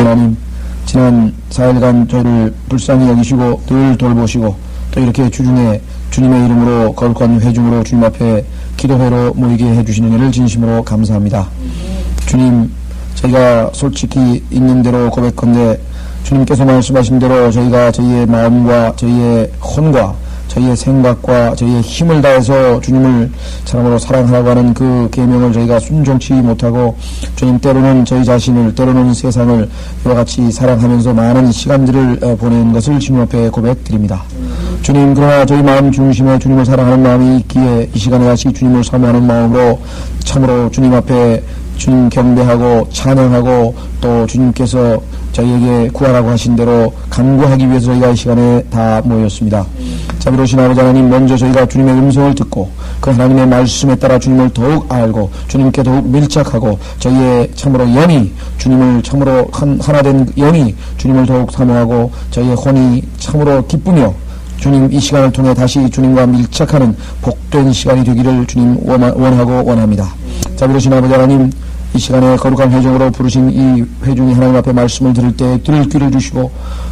하나님, 지난 4일간 저희를 불쌍히 여기시고 늘 돌보시고 또 이렇게 주중에 주님의 이름으로 거룩한 회중으로 주님 앞에 기도회로 모이게 해주시는 일을 진심으로 감사합니다. 주님, 저희가 솔직히 있는 대로 고백컨대 주님께서 말씀하신 대로 저희가 저희의 마음과 저희의 혼과 저희의 생각과 저희의 힘을 다해서 주님을 사랑으로 사랑하라고 하는 그 계명을 저희가 순종치 못하고 주님, 때로는 저희 자신을, 때로는 세상을 이와 같이 사랑하면서 많은 시간들을 보낸 것을 주님 앞에 고백드립니다. 주님, 그러나 저희 마음 중심에 주님을 사랑하는 마음이 있기에 이 시간에 다시 주님을 사모하는 마음으로 참으로 주님 앞에 주님 경배하고 찬양하고 또 주님께서 저희에게 구하라고 하신 대로 간구하기 위해서 저희가 이 시간에 다 모였습니다. 자비로우신 아버지 하나님, 먼저 저희가 주님의 음성을 듣고 그 하나님의 말씀에 따라 주님을 더욱 알고 주님께 더욱 밀착하고 저희의 참으로 영이 주님을 참으로 하나된 영이 주님을 더욱 사모하고 저희의 혼이 참으로 기쁘며 주님, 이 시간을 통해 다시 주님과 밀착하는 복된 시간이 되기를 주님 원하고 원합니다. 자비로우신 아버지 하나님, 이 시간에 거룩한 회중으로 부르신 이 회중이 하나님 앞에 말씀을 들을 때 들을 귀를 주시고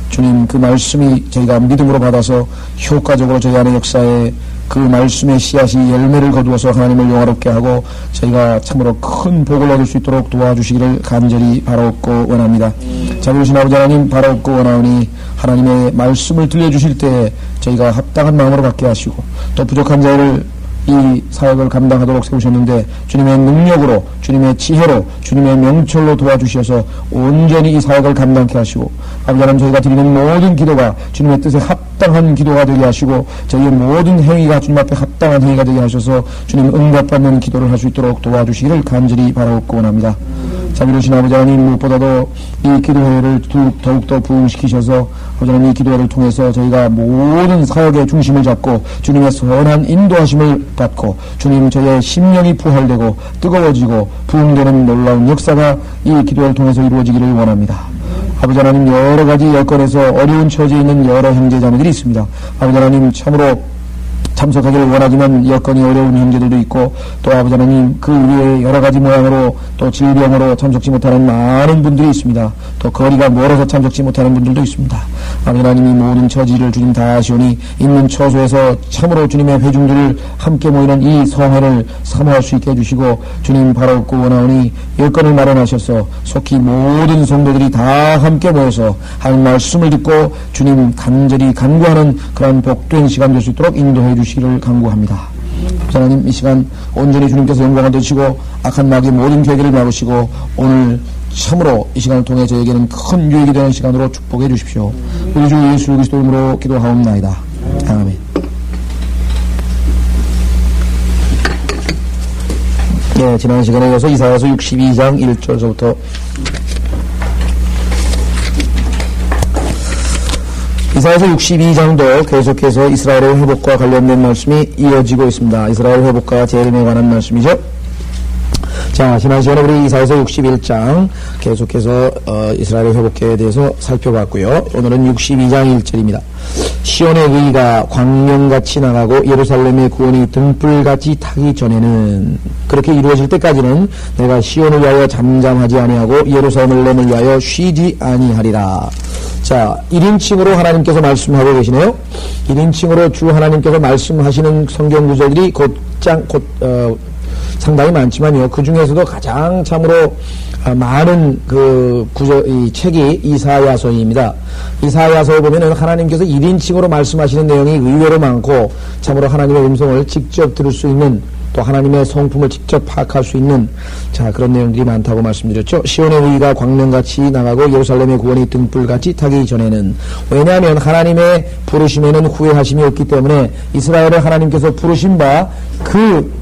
주님, 그 말씀이 저희가 믿음으로 받아서 효과적으로 저희 안의 역사에 그 말씀의 씨앗이 열매를 거두어서 하나님을 영화롭게 하고 저희가 참으로 큰 복을 얻을 수 있도록 도와주시기를 간절히 바라옵고 원합니다. 자비로우신 아버지 하나님, 바라옵고 원하오니 하나님의 말씀을 들려주실 때 저희가 합당한 마음으로 받게 하시고 또 부족한 자를 이 사역을 감당하도록 세우셨는데 주님의 능력으로, 주님의 지혜로, 주님의 명철로 도와주셔서 온전히 이 사역을 감당케 하시고 아버지 하나님, 저희가 드리는 모든 기도가 주님의 뜻에 합당한 기도가 되게 하시고 저희의 모든 행위가 주님 앞에 합당한 행위가 되게 하셔서 주님 응답받는 기도를 할 수 있도록 도와주시기를 간절히 바라옵고 원합니다. 자비로우신 아버지 하나님, 무엇보다도 이 기도회를 더욱더 부흥시키셔서 아버지 하나님, 이 기도회를 통해서 저희가 모든 사역의 중심을 잡고 주님의 선한 인도하심을 받고 주님, 저희의 심령이 부활되고 뜨거워지고 부흥되는 놀라운 역사가 이 기도회를 통해서 이루어지기를 원합니다. 아버지 하나님, 여러 가지 여건에서 어려운 처지에 있는 여러 형제자매들이 있습니다. 아버지 하나님, 참으로 참석하기를 원하지만 여건이 어려운 형제들도 있고 또 아버지 하나님, 그 위에 여러 가지 모양으로 또 질병으로 참석지 못하는 많은 분들이 있습니다. 또 거리가 멀어서 참석지 못하는 분들도 있습니다. 아버지 하나님이 모든 처지를 주님 다 아시오니 있는 처소에서 참으로 주님의 회중들을 함께 모이는 이 성회를 사모할 수 있게 해주시고 주님, 바라옵고 원하오니 여건을 마련하셔서 속히 모든 성도들이 다 함께 모여서 할 말씀을 듣고 주님 간절히 간구하는 그런 복된 시간 될 수 있도록 인도해 주시기를 간구합니다. 하나님, 이 시간 온전히 주님께서 영광을 되시고 악한 마귀의 모든 계기를 막으시고 오늘 참으로 이 시간을 통해 저에게는 큰 유익이 되는 시간으로 축복해 주십시오. 우리 주 예수 그리스도 이름으로 기도하옵나이다. 아멘. 네, 지난 시간에 이어서 이사야서 62장 1절서부터 이사야서 62장도 계속해서 이스라엘의 회복과 관련된 말씀이 이어지고 있습니다. 이스라엘 회복과 재림에 관한 말씀이죠. 자, 지난 시간에 우리 이사야서 61장 계속해서 이스라엘의 회복에 대해서 살펴봤고요. 오늘은 62장 1절입니다. 시온의 의가 광명같이 나가고 예루살렘의 구원이 등불같이 타기 전에는, 그렇게 이루어질 때까지는 내가 시온을 위하여 잠잠하지 아니하고 예루살렘을 위하여 쉬지 아니하리라. 자, 1인칭으로 하나님께서 말씀하고 계시네요. 1인칭으로 주 하나님께서 말씀하시는 성경 구절들이 상당히 많지만요. 그 중에서도 가장 참으로 많은 이 책이 이사야서입니다. 이사야서에 보면은 하나님께서 1인칭으로 말씀하시는 내용이 의외로 많고 참으로 하나님의 음성을 직접 들을 수 있는, 또 하나님의 성품을 직접 파악할 수 있는 그런 내용들이 많다고 말씀드렸죠. 시온의 의가 광명같이 나가고 예루살렘의 구원이 등불같이 타기 전에는, 왜냐하면 하나님의 부르심에는 후회하심이 없기 때문에 이스라엘을 하나님께서 부르신 바 그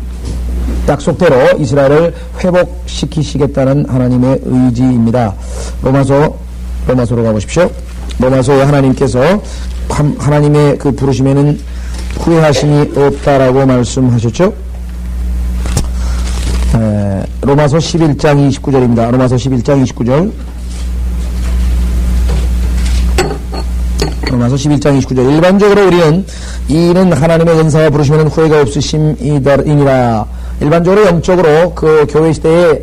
약속대로 이스라엘을 회복시키시겠다는 하나님의 의지입니다. 로마서로 가보십시오. 로마서에 하나님께서 하나님의 그 부르심에는 후회하심이 없다라고 말씀하셨죠. 로마서 11장 29절입니다. 로마서 11장 29절. 로마서 11장 29절. 일반적으로 우리는 이는 하나님의 은사와 부르심에는 후회가 없으심이니라. 일반적으로 영적으로 그 교회 시대에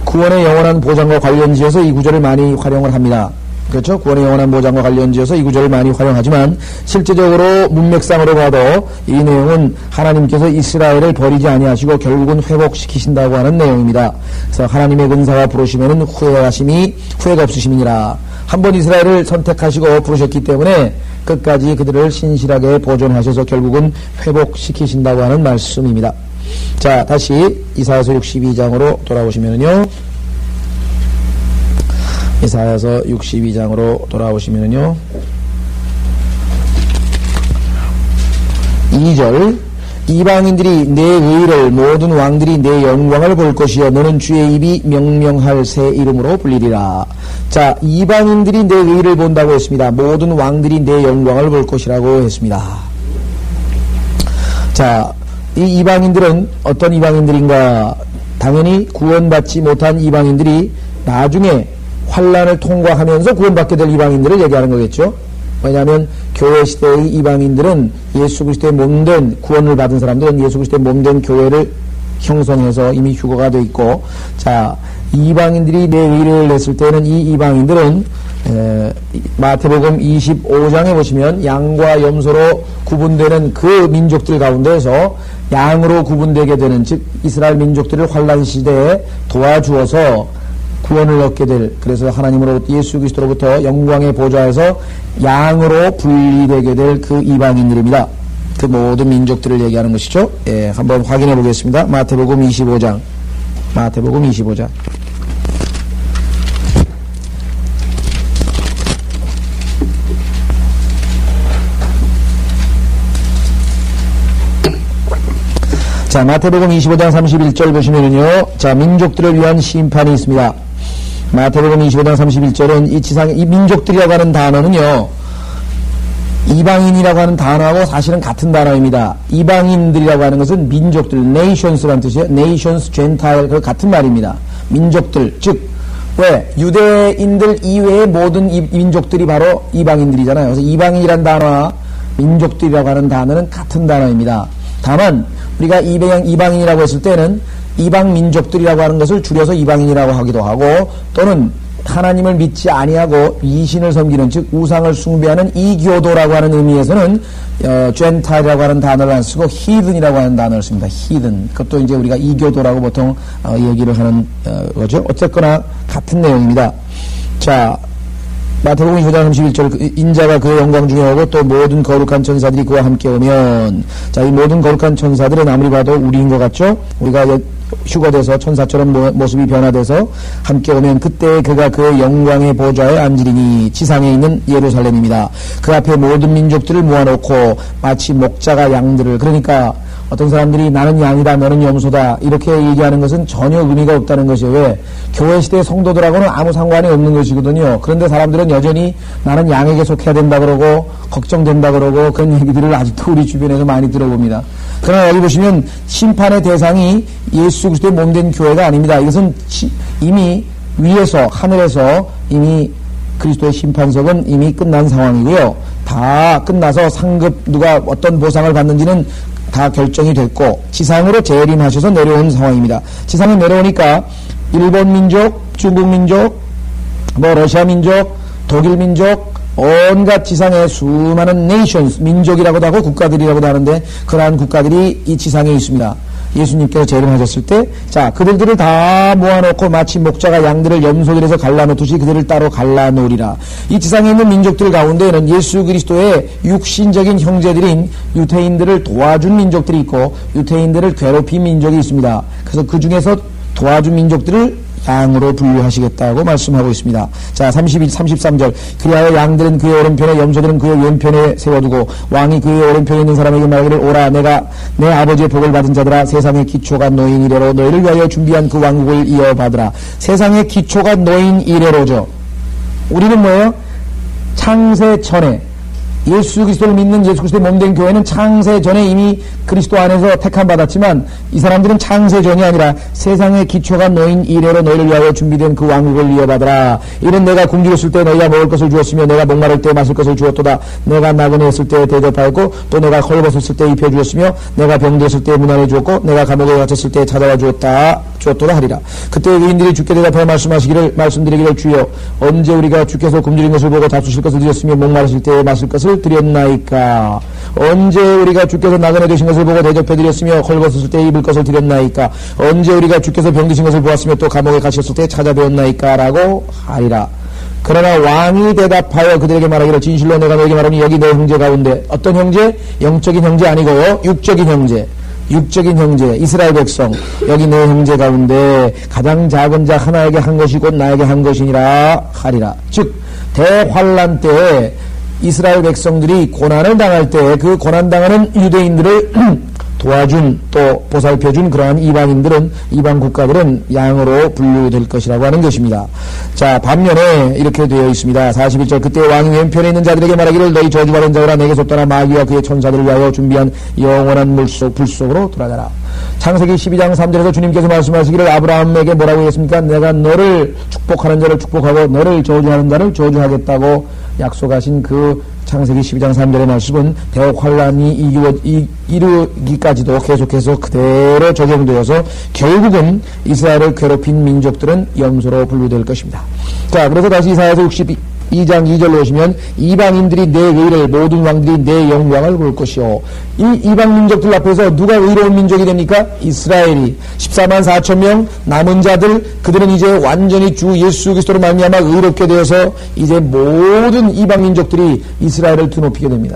구원의 영원한 보장과 관련지어서 이 구절을 많이 활용을 합니다. 그렇죠? 구원의 영원한 보장과 관련지어서 이 구절을 많이 활용하지만 실제적으로 문맥상으로 봐도 이 내용은 하나님께서 이스라엘을 버리지 아니하시고 결국은 회복시키신다고 하는 내용입니다. 그래서 하나님의 은사와 부르심에는 후회가 없으심이니라. 한번 이스라엘을 선택하시고 부르셨기 때문에 끝까지 그들을 신실하게 보존하셔서 결국은 회복시키신다고 하는 말씀입니다. 자, 다시 이사야서 62장으로 돌아오시면은요. 이사야서 62장으로 돌아오시면은요. 2절 이방인들이 내 의를 모든 왕들이 내 영광을 볼 것이요 너는 주의 입이 명명할 새 이름으로 불리리라. 자, 이방인들이 내 의를 본다고 했습니다. 모든 왕들이 내 영광을 볼 것이라고 했습니다. 자, 이 이방인들은 어떤 이방인들인가? 당연히 구원받지 못한 이방인들이 나중에 환란을 통과하면서 구원받게 될 이방인들을 얘기하는 거겠죠. 왜냐하면 교회 시대의 이방인들은 예수 그리스도의 몸된 구원을 받은 사람들은 예수 그리스도의 몸된 교회를 형성해서 이미 휴거가 돼 있고, 자, 이방인들이 내 의를 냈을 때는 이 이방인들은 마태복음 25장에 보시면 양과 염소로 구분되는 그 민족들 가운데에서 양으로 구분되게 되는, 즉 이스라엘 민족들을 환란 시대에 도와주어서 구원을 얻게 될, 그래서 하나님으로 예수 그리스도로부터 영광의 보좌에서 양으로 분리되게 될 그 이방인들입니다. 그 모든 민족들을 얘기하는 것이죠. 예, 한번 확인해 보겠습니다. 마태복음 25장. 마태복음 25장. 자, 마태복음 25장 31절 보시면은요. 자, 민족들을 위한 심판이 있습니다. 마태복음 25장 31절은 이 지상의 이 민족들이라고 하는 단어는요, 이방인이라고 하는 단어하고 사실은 같은 단어입니다. 이방인들이라고 하는 것은 민족들, nations라는 뜻이에요. nations, gentile, 그 같은 말입니다. 민족들, 즉, 왜? 유대인들 이외의 모든 민족들이 바로 이방인들이잖아요. 그래서 이방인이라는 단어와 민족들이라고 하는 단어는 같은 단어입니다. 다만, 우리가 이방인이라고 했을 때는 이방 민족들이라고 하는 것을 줄여서 이방인이라고 하기도 하고, 또는 하나님을 믿지 아니하고 이신을 섬기는, 즉 우상을 숭배하는 이교도라고 하는 의미에서는 gentile이라고 하는 단어를 안 쓰고 heathen이라고 하는 단어를 씁니다. heathen. 그것도 이제 우리가 이교도라고 보통 얘기를 하는 거죠. 어쨌거나 같은 내용입니다. 자, 마태복음 25장 31절 인자가 그 영광 중에 오고 또 모든 거룩한 천사들이 그와 함께 오면, 자, 이 모든 거룩한 천사들은 아무리 봐도 우리인 것 같죠? 우리가 휴거돼서 천사처럼 모습이 변화돼서 함께 오면 그때 그가 그 영광의 보좌에 앉으리니 지상에 있는 예루살렘입니다. 그 앞에 모든 민족들을 모아놓고 마치 목자가 양들을, 그러니까 어떤 사람들이 나는 양이다 너는 염소다 이렇게 얘기하는 것은 전혀 의미가 없다는 것이에요. 왜? 교회 시대의 성도들하고는 아무 상관이 없는 것이거든요. 그런데 사람들은 여전히 나는 양에게 속해야 된다 그러고 걱정된다 그러고 그런 얘기들을 아직도 우리 주변에서 많이 들어봅니다. 그러나 여기 보시면 심판의 대상이 예수 그리스도의 몸된 교회가 아닙니다. 이것은 이미 위에서 하늘에서 이미 그리스도의 심판석은 이미 끝난 상황이고요. 다 끝나서 상급 누가 어떤 보상을 받는지는 다 결정이 됐고 지상으로 재림하셔서 내려온 상황입니다. 지상에 내려오니까 일본 민족, 중국 민족, 러시아 민족, 독일 민족, 온갖 지상의 수많은 nations, 민족이라고도 하고 국가들이라고도 하는데 그러한 국가들이 이 지상에 있습니다. 예수님께서 재림하셨을 때, 자, 그들을 다 모아놓고 마치 목자가 양들을 염소들에서 갈라놓듯이 그들을 따로 갈라놓으리라. 이 지상에 있는 민족들 가운데에는 예수 그리스도의 육신적인 형제들인 유태인들을 도와준 민족들이 있고 유태인들을 괴롭힌 민족이 있습니다. 그래서 그 중에서 도와준 민족들을 양으로 분류하시겠다고 말씀하고 있습니다. 자, 33절. 그리하여 양들은 그의 오른편에 염소들은 그의 왼편에 세워두고 왕이 그의 오른편에 있는 사람에게 말하기를 오라 내가 내 아버지의 복을 받은 자들아 세상의 기초가 놓인 이래로 너희를 위하여 준비한 그 왕국을 이어받으라. 세상의 기초가 놓인 이래로죠. 우리는 뭐예요? 창세 전에 예수 그리스도를 믿는 예수 그리스도의 몸된 교회는 창세 전에 이미 그리스도 안에서 택함 받았지만 이 사람들은 창세 전이 아니라 세상의 기초가 놓인 이래로 너희를 위하여 준비된 그 왕국을 이어받으라. 이는 내가 굶주렸을 때 너희가 먹을 것을 주었으며 내가 목마를 때 마실 것을 주었도다. 내가 나그네였을 때 대접하였고 또 내가 헐벗었을 때 입혀주었으며 내가 병들었을 때 문안해 주었고 내가 감옥에 갇혔을 때 찾아와 주었도다 하리라. 그때 의인들이 주께 대답하여 말씀드리기를 주여 언제 우리가 주께서 굶주린 것을 보고 잡수실 것을 드렸으며 목마르실 때 마실 것을 드렸나이까. 언제 우리가 주께서 나그네 되신 것을 보고 대접해 드렸으며 헐벗었을 때 입을 것을 드렸나이까. 언제 우리가 주께서 병드신 것을 보았으며 또 감옥에 갇혔을 때 찾아뵈었나이까 라고 하리라. 그러나 왕이 대답하여 그들에게 말하기를 진실로 내가 너에게 말하니 여기 내 형제 가운데 어떤 형제? 영적인 형제 아니고요 육적인 형제, 육적인 형제 이스라엘 백성 여기 내 형제 가운데 가장 작은 자 하나에게 한 것이 곧 나에게 한 것이니라 하리라. 즉 대환란 때에 이스라엘 백성들이 고난을 당할 때 그 고난당하는 유대인들을 도와준 또 보살펴준 그러한 이방인들은 이방 국가들은 양으로 분류될 것이라고 하는 것입니다. 자 반면에 이렇게 되어 있습니다. 41절 그때 왕이 왼편에 있는 자들에게 말하기를 너희 저주받은 자들아 내게서 떠나 마귀와 그의 천사들을 위하여 준비한 영원한 불 속으로 돌아가라. 창세기 12장 3절에서 주님께서 말씀하시기를 아브라함에게 뭐라고 했습니까? 내가 너를 축복하는 자를 축복하고 너를 저주하는 자를 저주하겠다고 약속하신 그 창세기 12장 3절의 말씀은 대환란이 이르기까지도 계속해서 그대로 적용되어서 결국은 이스라엘을 괴롭힌 민족들은 염소로 분류될 것입니다. 자, 그래서 다시 이사야서 62장 2절로 오시면 이방인들이 내 의를 모든 왕들이 내 영광을 볼 것이요. 이 이방 민족들 앞에서 누가 의로운 민족이 됩니까? 이스라엘이 14만 4천 명 남은 자들 그들은 이제 완전히 주 예수 그리스도로 말미암아 의롭게 되어서 이제 모든 이방 민족들이 이스라엘을 드높이게 됩니다.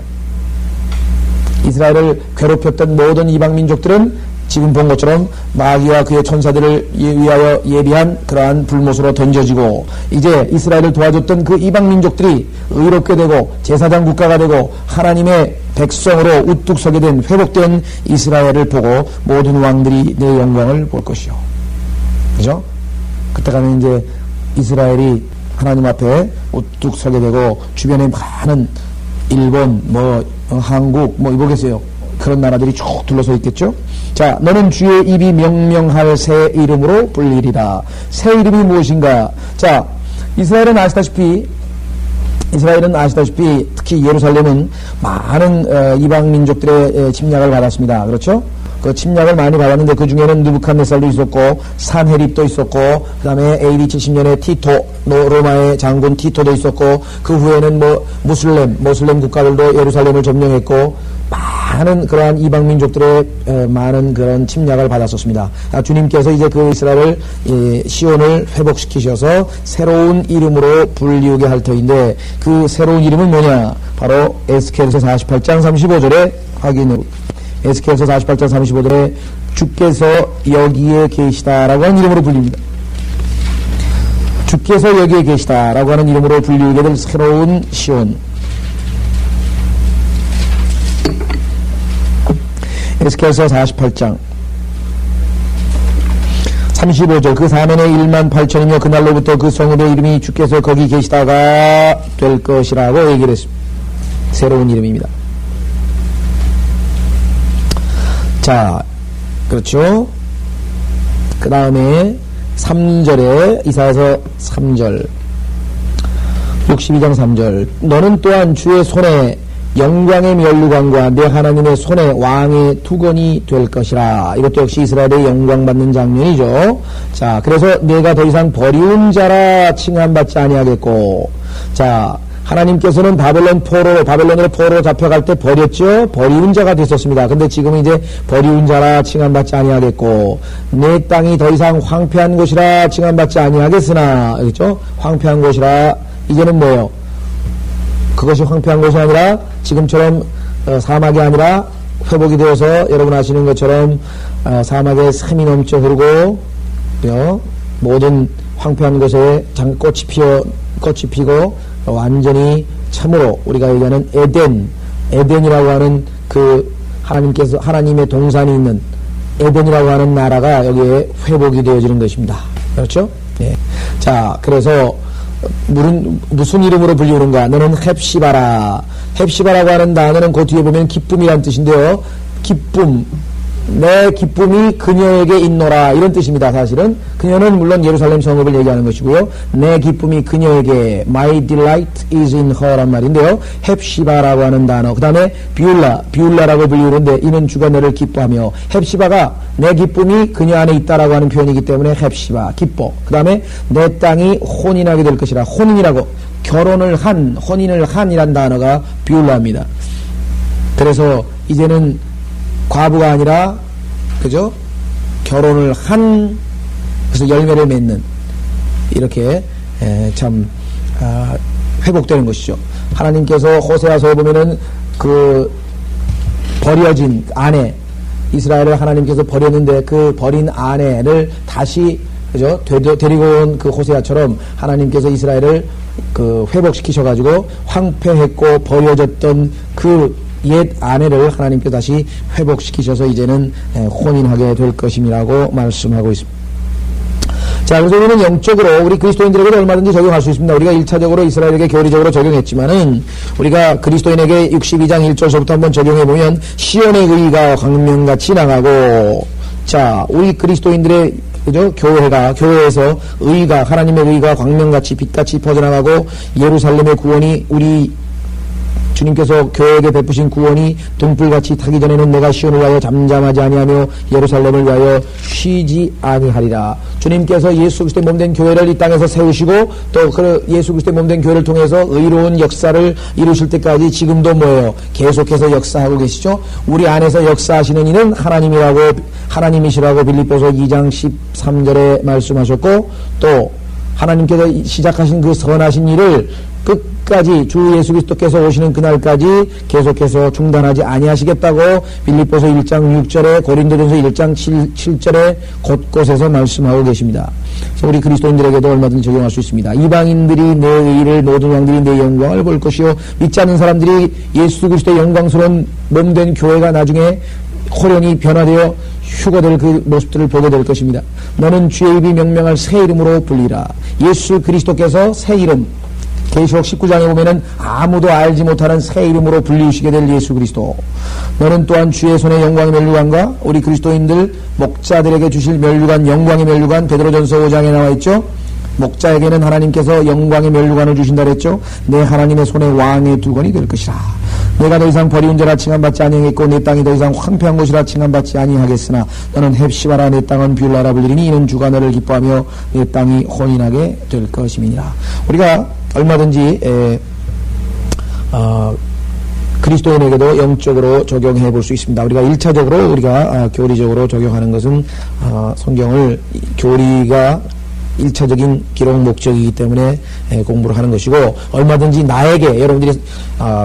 이스라엘을 괴롭혔던 모든 이방 민족들은 지금 본 것처럼 마귀와 그의 천사들을 위하여 예비한 그러한 불못으로 던져지고 이제 이스라엘을 도와줬던 그 이방 민족들이 의롭게 되고 제사장 국가가 되고 하나님의 백성으로 우뚝 서게 된 회복된 이스라엘을 보고 모든 왕들이 내 영광을 볼 것이요. 그죠? 그때 가면 이제 이스라엘이 하나님 앞에 우뚝 서게 되고 주변에 많은 일본 한국 이보겠어요. 그런 나라들이 쭉 둘러서 있겠죠. 자, 너는 주의 입이 명명할 새 이름으로 불리리라. 새 이름이 무엇인가? 자, 이스라엘은 아시다시피 특히 예루살렘은 많은 이방 민족들의 침략을 받았습니다. 그렇죠? 그 침략을 많이 받았는데 그 중에는 느부갓네살도 있었고 산헤립도 있었고 그 다음에 AD 70년에 티토 로마의 장군 티토도 있었고 그 후에는 모슬렘 국가들도 예루살렘을 점령했고 많은 그러한 이방 민족들의 많은 그런 침략을 받았었습니다. 주님께서 이제 그 이스라엘을 시온을 회복시키셔서 새로운 이름으로 불리우게 할 터인데 그 새로운 이름은 뭐냐? 바로 에스겔서 48장 35절에 확인을 에스겔서 48장 35절에 주께서 여기에 계시다라고 하는 이름으로 불립니다. 주께서 여기에 계시다라고 하는 이름으로 불리우게 될 새로운 시온. 에스겔서 48장 35절 그 사면에 1만 8천이며 그날로부터 그 성읍의 이름이 주께서 거기 계시다가 될 것이라고 얘기를 했습니다. 새로운 이름입니다. 자, 그렇죠? 그 다음에 3절에 이사야서 3절 62장 3절 너는 또한 주의 손에 영광의 면류관과 내 하나님의 손에 왕의 투건이 될 것이라. 이것도 역시 이스라엘의 영광받는 장면이죠. 자, 그래서 내가 더 이상 버리운 자라 칭함받지 아니하겠고, 자, 하나님께서는 바벨론으로 포로로 잡혀갈 때 버렸죠. 버리운 자가 됐었습니다. 근데 지금은 이제 버리운 자라 칭함받지 아니하겠고, 내 땅이 더 이상 황폐한 곳이라 칭함받지 아니하겠으나, 그렇죠? 황폐한 곳이라 이제는 뭐예요? 그것이 황폐한 것이 아니라 지금처럼 사막이 아니라 회복이 되어서 여러분 아시는 것처럼 사막에 샘이 넘쳐 흐르고 모든 황폐한 곳에 꽃이 피고 완전히 참으로 우리가 얘기하는 에덴이라고 하는 그 하나님의 동산이 있는 에덴이라고 하는 나라가 여기에 회복이 되어지는 것입니다. 그렇죠? 네. 자, 그래서 무슨 이름으로 불리우는가? 너는 헵시바라. 헵시바라고 하는 단어는 그 뒤에 보면 기쁨이란 뜻인데요. 기쁨. 내 기쁨이 그녀에게 있노라. 이런 뜻입니다. 사실은. 그녀는 물론 예루살렘 성읍을 얘기하는 것이고요. 내 기쁨이 그녀에게 My delight is in her 란 말인데요. 헵시바라고 하는 단어. 그 다음에 비울라라고 불리우는데 이는 주가 너를 기뻐하며 헵시바가 내 기쁨이 그녀 안에 있다라고 하는 표현이기 때문에 헵시바, 기뻐. 그 다음에 내 땅이 혼인하게 될 것이라. 혼인이라고 혼인을 한이란 단어가 비울라입니다. 그래서 이제는 과부가 아니라, 그죠? 결혼을 한, 그래서 열매를 맺는, 이렇게, 회복되는 것이죠. 하나님께서 호세아서에 보면은 버려진 아내, 이스라엘을 하나님께서 버렸는데 그 버린 아내를 다시, 그죠? 데리고 온 그 호세아처럼 하나님께서 이스라엘을 회복시키셔가지고 황폐했고 버려졌던 옛 아내를 하나님께 다시 회복시키셔서 이제는 혼인하게 될 것임이라고 말씀하고 있습니다. 자, 그래서 우리는 영적으로 우리 그리스도인들에게도 얼마든지 적용할 수 있습니다. 우리가 1차적으로 이스라엘에게 교리적으로 적용했지만은 우리가 그리스도인에게 62장 1절서부터 한번 적용해보면 시온의 의가 광명같이 나가고, 자, 우리 그리스도인들의 그죠? 교회에서 하나님의 의가 광명같이 빛같이 퍼져나가고 예루살렘의 구원이 주님께서 교회에게 베푸신 구원이 등불같이 타기 전에는 내가 시온을 위하여 잠잠하지 아니하며 예루살렘을 위하여 쉬지 아니하리라. 주님께서 예수 그리스도의 몸된 교회를 이 땅에서 세우시고 또 그 예수 그리스도의 몸된 교회를 통해서 의로운 역사를 이루실 때까지 지금도 뭐예요? 계속해서 역사하고 계시죠. 우리 안에서 역사하시는 이는 하나님이시라고 빌립보서 2장 13절에 말씀하셨고, 또 하나님께서 시작하신 그 선하신 일을 끝까지 주 예수 그리스도께서 오시는 그날까지 계속해서 중단하지 아니하시겠다고 빌립보서 1장 6절에 고린도전서 1장 7절에 곳곳에서 말씀하고 계십니다. 그래서 우리 그리스도인들에게도 얼마든지 적용할 수 있습니다. 이방인들이 내 의를, 모든 왕들이 내 영광을 볼 것이요 믿지 않는 사람들이 예수 그리스도의 영광스러운 몸된 교회가 나중에 호련히 변화되어 휴거될 그 모습들을 보게 될 것입니다. 너는 주의 입이 명명할 새 이름으로 불리라. 예수 그리스도께서 새 이름, 계시록 19장에 보면은 아무도 알지 못하는 새 이름으로 불리우시게 될 예수 그리스도. 너는 또한 주의 손에 영광의 면류관과 우리 그리스도인들 목자들에게 주실 면류관, 영광의 면류관, 베드로전서 5장에 나와 있죠. 목자에게는 하나님께서 영광의 면류관을 주신다 그랬죠. 내 하나님의 손에 왕의 두건이 될 것이라. 내가 더 이상 버리운 자라 칭함받지 아니하겠고 내 땅이 더 이상 황폐한 곳이라 칭함받지 아니하겠으나 너는 헵시바라 내 땅은 비울라라 불리리니 이는 주가 너를 기뻐하며 내 땅이 혼인하게 될 것임이니라. 우리가 얼마든지 그리스도인에게도 영적으로 적용해 볼 수 있습니다. 우리가 1차적으로 우리가 교리적으로 적용하는 것은 성경을 교리가 1차적인 기록 목적이기 때문에 공부를 하는 것이고, 얼마든지 나에게 여러분들이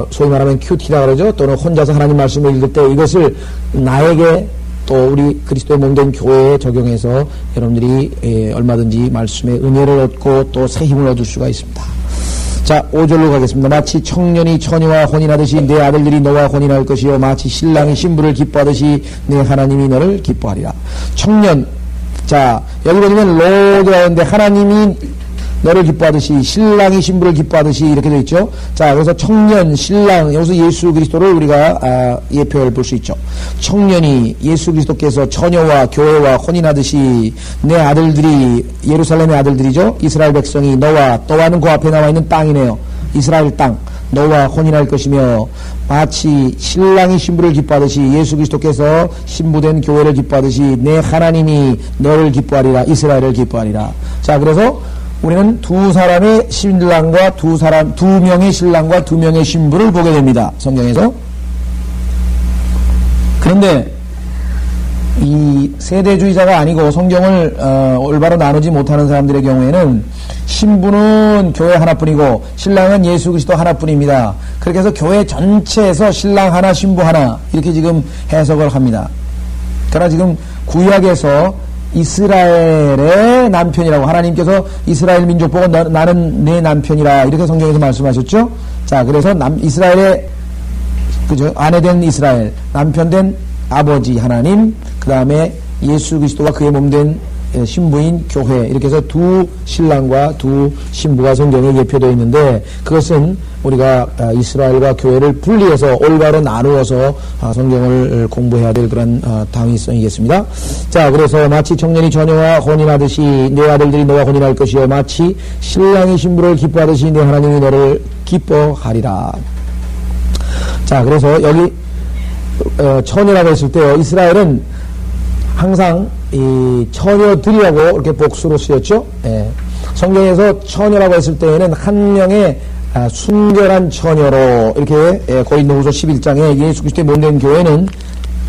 소위 말하면 큐티라 그러죠. 또는 혼자서 하나님 말씀을 읽을 때 이것을 나에게 또 우리 그리스도의 몸된 교회에 적용해서 여러분들이 얼마든지 말씀의 은혜를 얻고 또 새 힘을 얻을 수가 있습니다. 자, 5절로 가겠습니다. 마치 청년이 처녀와 혼인하듯이 내 아들들이 너와 혼인할 것이요 마치 신랑이 신부를 기뻐하듯이 내 하나님이 너를 기뻐하리라. 청년, 자, 여기 보면 로드라는데 하나님이 너를 기뻐하듯이 신랑이 신부를 기뻐하듯이 이렇게 되어 있죠. 자, 그래서 청년, 신랑, 여기서 예수 그리스도를 우리가 예표를 볼 수 있죠. 청년이 예수 그리스도께서 처녀와 교회와 혼인하듯이 내 아들들이, 예루살렘의 아들들이죠. 이스라엘 백성이 너와 또하는 그 앞에 나와 있는 땅이네요. 이스라엘 땅. 너와 혼인할 것이며 마치 신랑이 신부를 기뻐하듯이 예수 그리스도께서 신부된 교회를 기뻐하듯이 내 하나님이 너를 기뻐하리라. 이스라엘을 기뻐하리라. 자, 그래서 우리는 두 사람의 신랑과 두 명의 신랑과 두 명의 신부를 보게 됩니다. 성경에서. 그런데 이 세대주의자가 아니고 성경을 올바로 나누지 못하는 사람들의 경우에는 신부는 교회 하나뿐이고 신랑은 예수 그리스도 하나뿐입니다. 그렇게 해서 교회 전체에서 신랑 하나 신부 하나 이렇게 지금 해석을 합니다. 그러나 지금 구약에서 이스라엘의 남편이라고 하나님께서 이스라엘 민족 보고 나는 내 남편이라 이렇게 성경에서 말씀하셨죠. 자, 그래서 이스라엘의 그죠? 아내된 이스라엘, 남편된 아버지 하나님, 그 다음에 예수 그리스도와 그의 몸된 신부인 교회, 이렇게 해서 두 신랑과 두 신부가 성경에 예표되어 있는데, 그것은 우리가 이스라엘과 교회를 분리해서 올바로 나누어서 성경을 공부해야 될 그런 당위성이겠습니다. 자, 그래서 마치 청년이 처녀와 혼인하듯이 내 아들들이 너와 혼인할 것이요 마치 신랑이 신부를 기뻐하듯이 내 하나님이 너를 기뻐하리라. 자, 그래서 여기 처녀라고 했을 때요, 이스라엘은 항상 이 처녀들이라고 이렇게 복수로 쓰였죠. 예. 성경에서 처녀라고 했을 때에는 한 명의 순결한 처녀로 이렇게 고린도후서 11장에 예수 그리스도의 몸된 교회는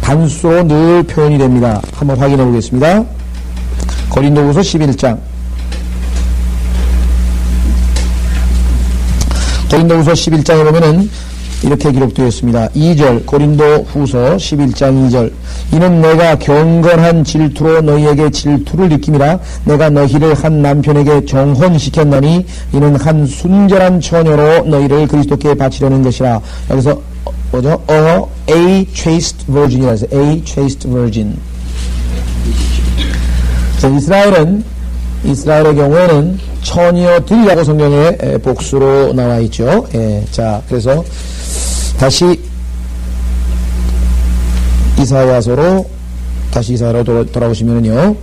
단수로 늘 표현이 됩니다. 한번 확인해 보겠습니다. 고린도후서 11장. 고린도후서 11장에 보면은 이렇게 기록되어 있습니다. 2절, 고린도후서 11장 2절. 이는 내가 경건한 질투로 너희에게 질투를 느낌이라 내가 너희를 한 남편에게 정혼시켰나니 이는 한 순결한 처녀로 너희를 그리스도께 바치려는 것이라. 여기서 뭐죠? A chaste virgin이라 해서 A chaste virgin. 이스라엘의 경우에는 처녀들이라고 성경에 복수로 나와 있죠. 예, 자, 그래서 다시 이사야서로 돌아오시면은요,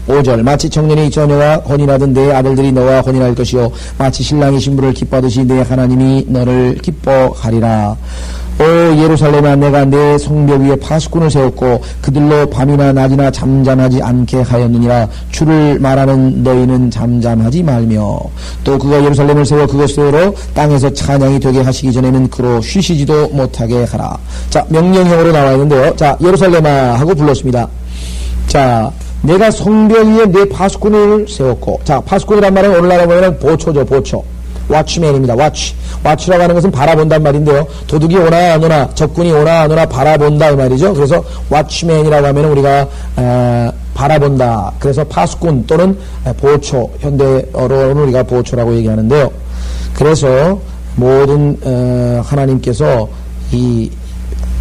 5절. 마치 청년이 처녀와 혼인하던 내 아들들이 너와 혼인할 것이요 마치 신랑이 신부를 기뻐하듯이 내 하나님이 너를 기뻐하리라. 오 예루살렘아, 내가 내 성벽 위에 파수꾼을 세웠고 그들로 밤이나 낮이나 잠잠하지 않게 하였느니라. 주를 말하는 너희는 잠잠하지 말며 또 그가 예루살렘을 세워 그것으로 땅에서 찬양이 되게 하시기 전에는 그로 쉬시지도 못하게 하라. 자, 명령형으로 나와 있는데요. 자, 예루살렘아 하고 불렀습니다. 자, 내가 성벽 위에 내 파수꾼을 세웠고, 자, 파수꾼이란 말은 오늘날에 보면 보초죠, 보초. 왓치맨입니다. 왓치라고 하는 것은 바라본단 말인데요. 도둑이 오나 안 오나, 적군이 오나 안 오나 바라본다 이 말이죠. 그래서 왓치맨이라고 하면 우리가 바라본다. 그래서 파수꾼 또는 보초, 현대어로는 우리가 보초라고 얘기하는데요. 그래서 모든 하나님께서 이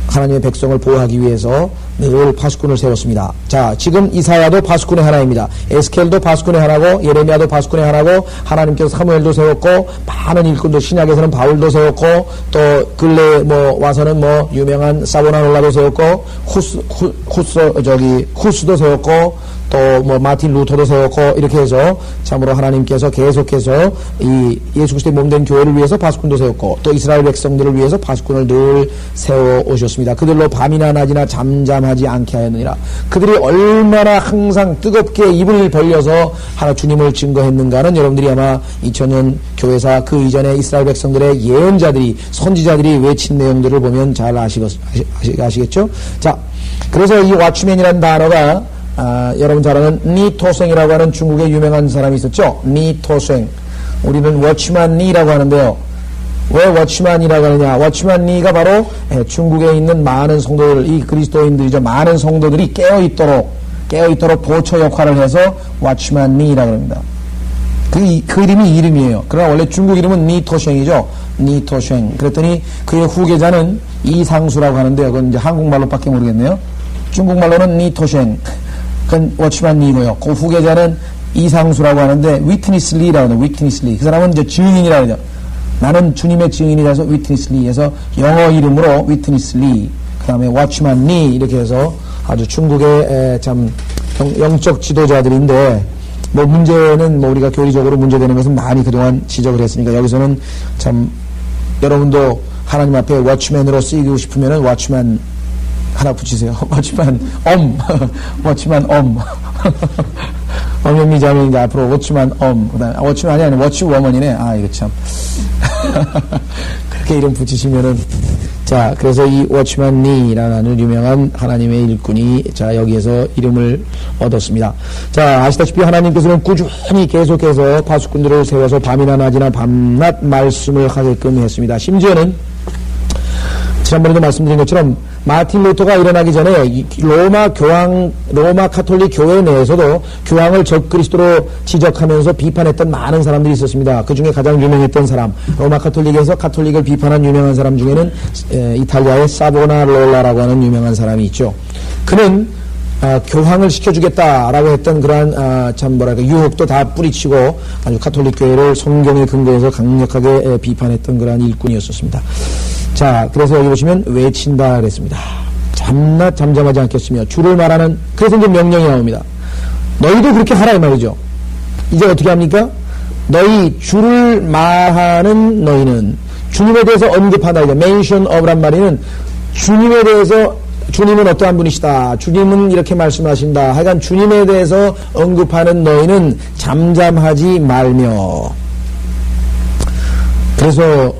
하나님의 백성을 보호하기 위해서 늘 파수꾼을 세웠습니다. 자, 지금 이사야도 파수꾼의 하나입니다. 에스겔도 파수꾼의 하나고 예레미야도 파수꾼의 하나고 하나님께서 사무엘도 세웠고 많은 일꾼도 신약에서는 바울도 세웠고 또 근래 와서는 유명한 사보나놀라도 세웠고 후스도 세웠고 또 마틴 루터도 세웠고 이렇게 해서 참으로 하나님께서 계속해서 이 예수 그리스도의 몸된 교회를 위해서 파수꾼도 세웠고 또 이스라엘 백성들을 위해서 파수꾼을 늘 세워 오셨습니다. 그들로 밤이나 낮이나 잠잠하지 않게 하였느니라. 그들이 얼마나 항상 뜨겁게 입을 벌려서 하나 주님을 증거했는가는 여러분들이 아마 2000년 교회사 그 이전에 이스라엘 백성들의 예언자들이 선지자들이 외친 내용들을 보면 잘 아시겠죠? 자, 그래서 이 왓츠맨이라는 단어가 여러분 잘 아는 니토생이라고 하는 중국의 유명한 사람이 있었죠. 니토생. 우리는 워치만 니라고 하는데요. 왜 워치만이라고 하느냐? 워치만 니가 바로 중국에 있는 많은 성도들, 이 그리스도인들이죠. 많은 성도들이 깨어있도록 보초 역할을 해서 워치만 니라고 합니다. 그 이름이 이름이에요. 그러나 원래 중국 이름은 니토생이죠. 니토생. 그랬더니 그의 후계자는 이상수라고 하는데요. 그건 이제 한국말로 밖에 모르겠네요. 중국말로는 니토생. 그건 워치만 니고요. 그 후계자는 이상수라고 하는데 위트니스 리라고 해요. 위트니스 리. 그 사람은 이제 증인이라고 해요. 나는 주님의 증인이라서 위트니스 리에서 영어 이름으로 위트니스 리. 그 다음에 워치만 니 이렇게 해서 아주 중국의 참 영적 지도자들인데 문제는 우리가 교리적으로 문제되는 것은 많이 그동안 지적을 했으니까 여기서는 참 여러분도 하나님 앞에 워치맨으로 쓰이고 싶으면은 워치만 하나 붙이세요. 워치만 워치만 엄연미자면 이제 앞으로 워치만 그다음에 워치만이 아니라 워치워먼이네. 이거 참 그렇게 이름 붙이시면은 자, 그래서 이 워치만 니라는 유명한 하나님의 일꾼이 자 여기에서 이름을 얻었습니다. 자, 아시다시피 하나님께서는 꾸준히 계속해서 파수꾼들을 세워서 밤이나 낮이나 밤낮 말씀을 하게끔 했습니다. 심지어는 지난번에도 말씀드린 것처럼 마틴 루터가 일어나기 전에 로마 카톨릭 교회 내에서도 교황을 적그리스도로 지적하면서 비판했던 많은 사람들이 있었습니다. 그 중에 가장 유명했던 사람, 로마 카톨릭에서 카톨릭을 비판한 유명한 사람 중에는 이탈리아의 사보나롤라라고 하는 유명한 사람이 있죠. 그는 교황을 시켜주겠다라고 했던 그러한 유혹도 다 뿌리치고 아주 가톨릭 교회를 성경에 근거해서 강력하게 비판했던 그러한 일꾼이었었습니다. 자, 그래서 여기 보시면 외친다 그랬습니다. 밤낮 잠잠하지 않겠으며 주를 말하는, 그래서 이제 명령이 나옵니다. 너희도 그렇게 하라 이 말이죠. 이제 어떻게 합니까? 너희 주를 말하는 너희는, 주님에 대해서 언급하다, 이제 mention of란 말에는 주님에 대해서, 주님은 어떠한 분이시다, 주님은 이렇게 말씀하신다, 하여간 주님에 대해서 언급하는 너희는 잠잠하지 말며. 그래서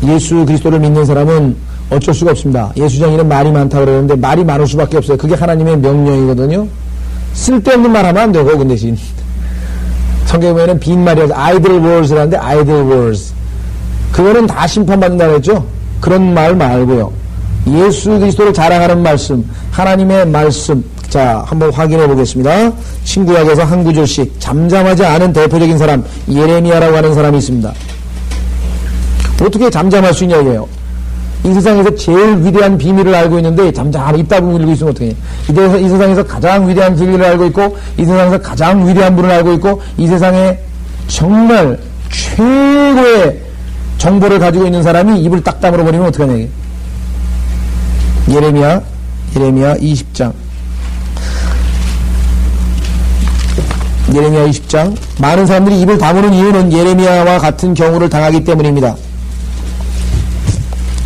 예수 그리스도를 믿는 사람은 어쩔 수가 없습니다. 예수장이는 말이 많다 그러는데 말이 많을 수밖에 없어요. 그게 하나님의 명령이거든요. 쓸데없는 말 하면 안 되고, 그 대신 성경에 보면 빈말이라서 idle words라는데 idle words, 그거는 다 심판받는다고 했죠. 그런 말 말고요. 예수 그리스도를 자랑하는 말씀, 하나님의 말씀. 자, 한번 확인해 보겠습니다. 신구약에서 한 구절씩 잠잠하지 않은 대표적인 사람, 예레미야라고 하는 사람이 있습니다. 어떻게 잠잠할 수 있냐 이게요. 이 세상에서 제일 위대한 비밀을 알고 있는데 잠잠하게 입 다물고 읽고 있으면 어떡해. 이 세상에서 가장 위대한 진리를 알고 있고, 이 세상에서 가장 위대한 분을 알고 있고, 이 세상에 정말 최고의 정보를 가지고 있는 사람이 입을 딱 다물어 버리면 어떡하냐 이게. 예레미야 20장. 예레미야 20장. 많은 사람들이 입을 다무는 이유는 예레미야와 같은 경우를 당하기 때문입니다.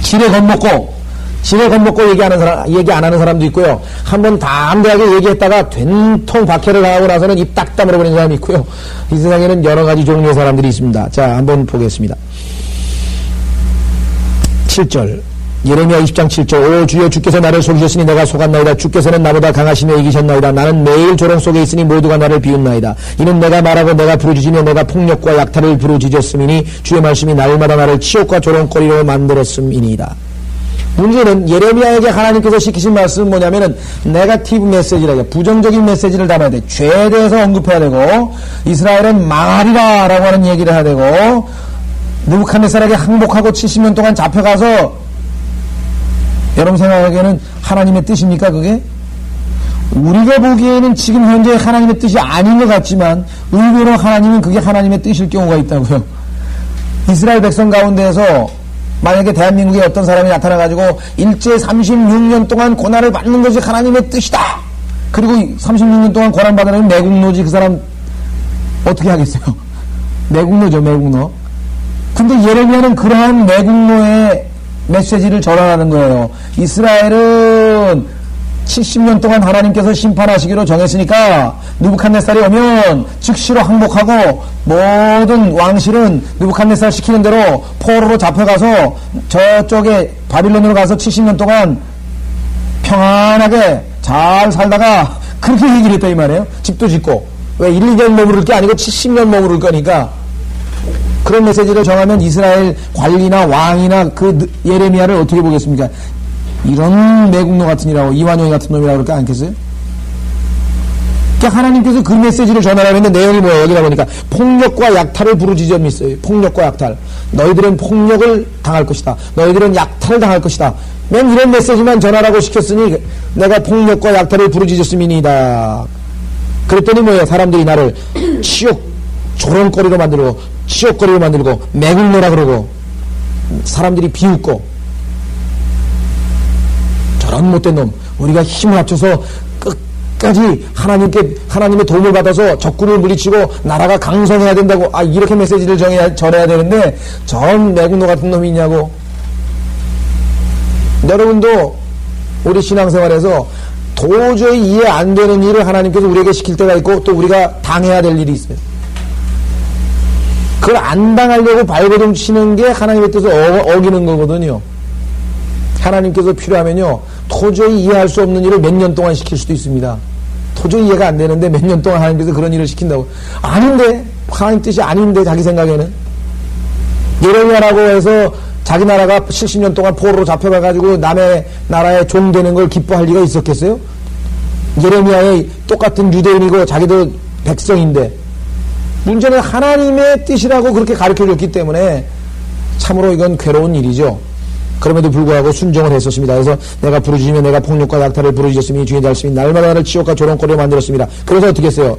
지레 겁먹고 얘기 안 하는 사람도 있고요. 한번 담대하게 얘기했다가 된통 박해를 당하고 나서는 입 딱 다물어 버리는 사람이 있고요. 이 세상에는 여러 가지 종류의 사람들이 있습니다. 자, 한번 보겠습니다. 7절. 예레미야 20장 7절. 오 주여, 주께서 나를 속이셨으니 내가 속았나이다. 주께서는 나보다 강하시며 이기셨나이다. 나는 매일 조롱 속에 있으니 모두가 나를 비웃나이다. 이는 내가 말하고 내가 부르짖으며 내가 폭력과 약탈을 부르짖었음이니 주의 말씀이 날마다 나를 치욕과 조롱거리로 만들었음이니이다. 문제는 예레미야에게 하나님께서 시키신 말씀은 뭐냐면은 네거티브 메시지라고, 부정적인 메시지를 담아야 돼. 죄에 대해서 언급해야 되고, 이스라엘은 망하리라 라고 하는 얘기를 해야 되고, 느부갓네살에게 항복하고 70년 동안 잡혀가서, 여러분 생각하기에는 하나님의 뜻입니까 그게? 우리가 보기에는 지금 현재 하나님의 뜻이 아닌 것 같지만 의외로 하나님은 그게 하나님의 뜻일 경우가 있다고요. 이스라엘 백성 가운데에서 만약에 대한민국에 어떤 사람이 나타나가지고 일제 36년 동안 고난을 받는 것이 하나님의 뜻이다, 그리고 36년 동안 고난받으려면 매국노지, 그 사람 어떻게 하겠어요? 매국노죠, 매국노. 근데 예레미야는 그러한 매국노의 메시지를 전하는 거예요. 이스라엘은 70년 동안 하나님께서 심판하시기로 정했으니까 느부갓네살이 오면 즉시로 항복하고 모든 왕실은 느부갓네살 시키는 대로 포로로 잡혀가서 저쪽에 바빌론으로 가서 70년 동안 평안하게 잘 살다가, 그렇게 얘기를 했다 이 말이에요. 집도 짓고. 왜 1, 2년 머무를 게 아니고 70년 머무를 거니까. 그런 메시지를 정하면 이스라엘 관리나 왕이나 그 예레미야를 어떻게 보겠습니까? 이런 매국노 같은 이라고, 이완용이 같은 놈이라고 그럴까 않겠어요? 그러니까 하나님께서 그 메시지를 전하라는데 내용이 뭐예요? 여기다 보니까 폭력과 약탈을 부르짖음이 있어요. 폭력과 약탈. 너희들은 폭력을 당할 것이다. 너희들은 약탈을 당할 것이다. 맨 이런 메시지만 전하라고 시켰으니 내가 폭력과 약탈을 부르짖었음이니이다. 그랬더니 뭐예요? 사람들이 나를 치욕, 조롱거리로 만들고 치욕거리로 만들고 매국노라 그러고 사람들이 비웃고, 저런 못된 놈, 우리가 힘을 합쳐서 끝까지 하나님의 도움을 받아서 적군을 물리치고 나라가 강성해야 된다고, 이렇게 메시지를 전해야 되는데 전 매국노 같은 놈이 있냐고. 여러분도 우리 신앙생활에서 도저히 이해 안 되는 일을 하나님께서 우리에게 시킬 때가 있고 또 우리가 당해야 될 일이 있어요. 그걸 안 당하려고 발버둥 치는 게 하나님의 뜻을 어기는 거거든요. 하나님께서 필요하면요, 도저히 이해할 수 없는 일을 몇 년 동안 시킬 수도 있습니다. 도저히 이해가 안 되는데 몇 년 동안 하나님께서 그런 일을 시킨다고. 아닌데, 하나님 뜻이 아닌데, 자기 생각에는. 예레미야라고 해서 자기 나라가 70년 동안 포로로 잡혀가가지고 남의 나라에 종되는 걸 기뻐할 리가 있었겠어요? 예레미야의 똑같은 유대인이고 자기도 백성인데, 문제는 하나님의 뜻이라고 그렇게 가르쳐줬기 때문에 참으로 이건 괴로운 일이죠. 그럼에도 불구하고 순종을 했었습니다. 그래서 내가 부르짖으며 내가 폭력과 약탈을 부르짖었으니 주의 말씀이 날마다 나를 치욕과 조롱거리로 만들었습니다. 그래서 어떻게 했어요?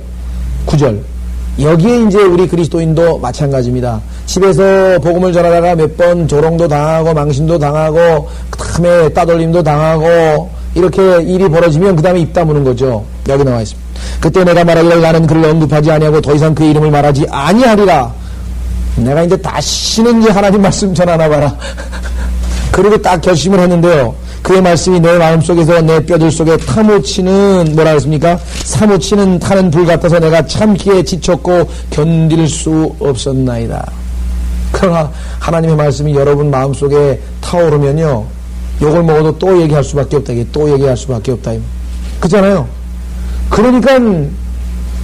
9절. 여기에 이제 우리 그리스도인도 마찬가지입니다. 집에서 복음을 전하다가 몇 번 조롱도 당하고 망신도 당하고 그 다음에 따돌림도 당하고 이렇게 일이 벌어지면 그 다음에 입 다무는 거죠. 여기 나와 있습니다. 그때 내가 말하기를 나는 그를 언급하지 아니하고 더 이상 그의 이름을 말하지 아니하리라. 내가 이제 다시는 이제 하나님 말씀 전하나 봐라. 그리고 딱 결심을 했는데요. 그의 말씀이 내 마음속에서 내 뼈들 속에 타무치는 뭐라 그랬습니까? 사무치는 타는 불 같아서 내가 참기에 지쳤고 견딜 수 없었나이다. 그러나 하나님의 말씀이 여러분 마음속에 타오르면요. 욕을 먹어도 또 얘기할 수밖에 없다. 또 얘기할 수밖에 없다. 그렇잖아요. 그러니까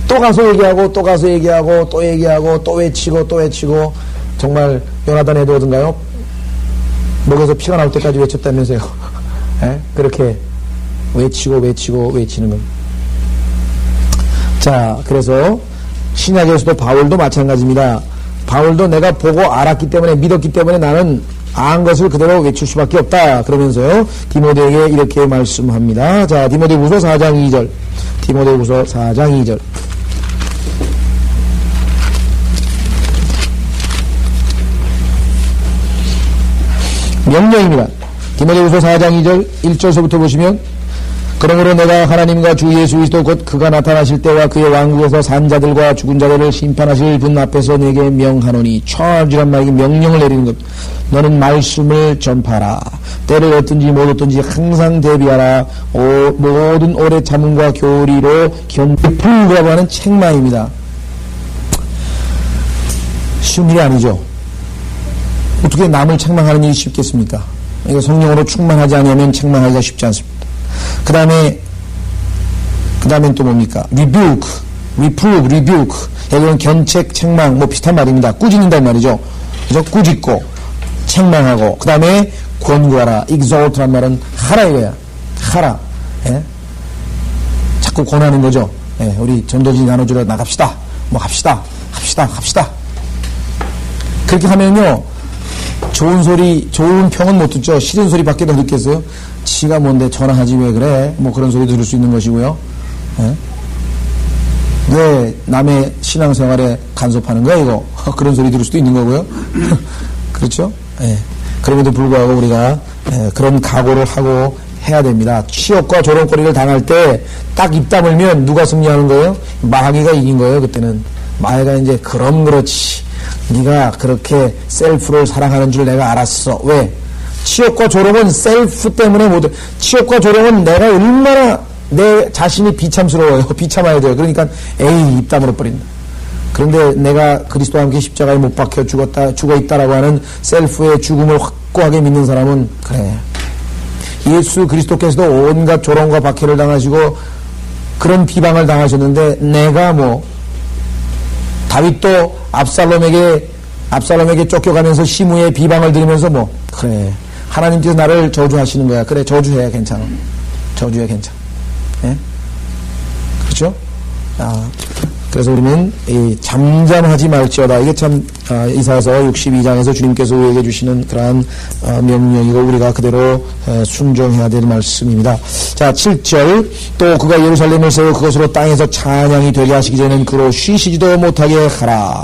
또 가서 얘기하고 또 가서 얘기하고 또 얘기하고 또 외치고 또 외치고 정말 요나단 에드워드인가요? 목에서 피가 나올 때까지 외쳤다면서요. 에? 그렇게 외치고 외치는 겁니다. 자, 그래서 신약에서도 바울도 마찬가지입니다. 바울도 내가 보고 알았기 때문에 믿었기 때문에 나는 안 것을 그대로 외칠 수밖에 없다. 그러면서요 디모데에게 이렇게 말씀합니다. 자, 디모데후서 4장 2절. 디모데후서 4장 2절. 명령입니다. 디모데후서 4장 2절 1절서부터 보시면 그러므로 내가 하나님과 주 예수 그리스도 곧 그가 나타나실 때와 그의 왕국에서 산자들과 죽은 자들을 심판하실 분 앞에서 내게 명하노니 charge란 말이 명령을 내리는 것. 너는 말씀을 전파하라. 때를 얻든지 못 얻든지 항상 대비하라. 모든 오래 참음과 교리로 견풀이라고 하는 책망입니다. 쉬운 일이 아니죠. 어떻게 남을 책망하는 일이 쉽겠습니까? 이거 성령으로 충만하지 않으면 책망하기가 쉽지 않습니다. 그 다음엔 또 뭡니까? rebuke, reprove, rebuke. 여기는 견책, 책망, 뭐 비슷한 말입니다. 꾸짖는단 말이죠. 그래서 꾸짖고, 책망하고, 그 다음에 권고하라. exalt란 말은 하라 이거야. 하라. 예? 자꾸 권하는 거죠. 예, 우리 전도진 나눠주러 나갑시다. 뭐 합시다. 그렇게 하면요. 좋은 소리, 좋은 평은 못 듣죠. 싫은 소리밖에 더 듣겠어요? 지가 뭔데 전화하지 왜 그래? 뭐 그런 소리 들을 수 있는 것이고요. 예? 왜 남의 신앙생활에 간섭하는 거야 이거? 그런 소리 들을 수도 있는 거고요. 그렇죠? 예. 그럼에도 불구하고 우리가 그런 각오를 하고 해야 됩니다. 치욕과 조롱거리를 당할 때 딱 입 다물면 누가 승리하는 거예요? 마귀가 이긴 거예요. 그때는 마귀가 이제 그럼 그렇지. 네가 그렇게 셀프를 사랑하는 줄 내가 알았어. 왜? 치욕과 조롱은 셀프 때문에 못, 치욕과 조롱은 내가 얼마나 내 자신이 비참스러워요. 비참해야 돼요. 그러니까 에이 입 다물어 버린다. 그런데 내가 그리스도와 함께 십자가에 못 박혀 죽어 있다라고 하는 셀프의 죽음을 확고하게 믿는 사람은 그래. 예수 그리스도께서도 온갖 조롱과 박해를 당하시고 그런 비방을 당하셨는데 내가 뭐 다윗도 압살롬에게 쫓겨가면서 시므의 비방을 들으면서 뭐 그래 하나님께서 나를 저주하시는 거야. 그래 저주해 괜찮아. 저주해 괜찮아. 예? 그렇죠? 그래서 우리는 잠잠하지 말지어다. 이게 참 이사야서 62장에서 주님께서 우리에게 주시는 그러한 명령이고 우리가 그대로 순종해야 될 말씀입니다. 자 7절 또 그가 예루살렘을 세워 그것으로 땅에서 찬양이 되게 하시기 전에는 그로 쉬시지도 못하게 하라.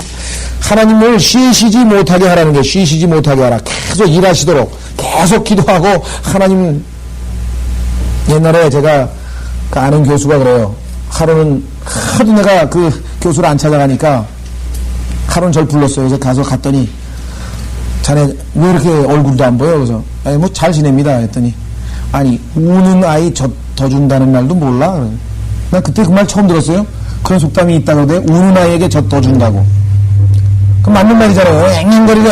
하나님을 쉬시지 못하게 하라는 게 쉬시지 못하게 하라. 계속 일하시도록 계속 기도하고 하나님. 옛날에 제가 아는 교수가 그래요. 하루는 하도 내가 그 교수를 안 찾아가니까 하루는 저를 불렀어요. 그래서 가서 갔더니 자네 왜 이렇게 얼굴도 안 보여? 그래서 아니 뭐 잘 지냅니다 했더니 아니 우는 아이 젖 더 준다는 말도 몰라? 난 그때 그 말 처음 들었어요. 그런 속담이 있다고 그러대. 우는 아이에게 젖 더 준다고. 그 맞는 말이잖아요.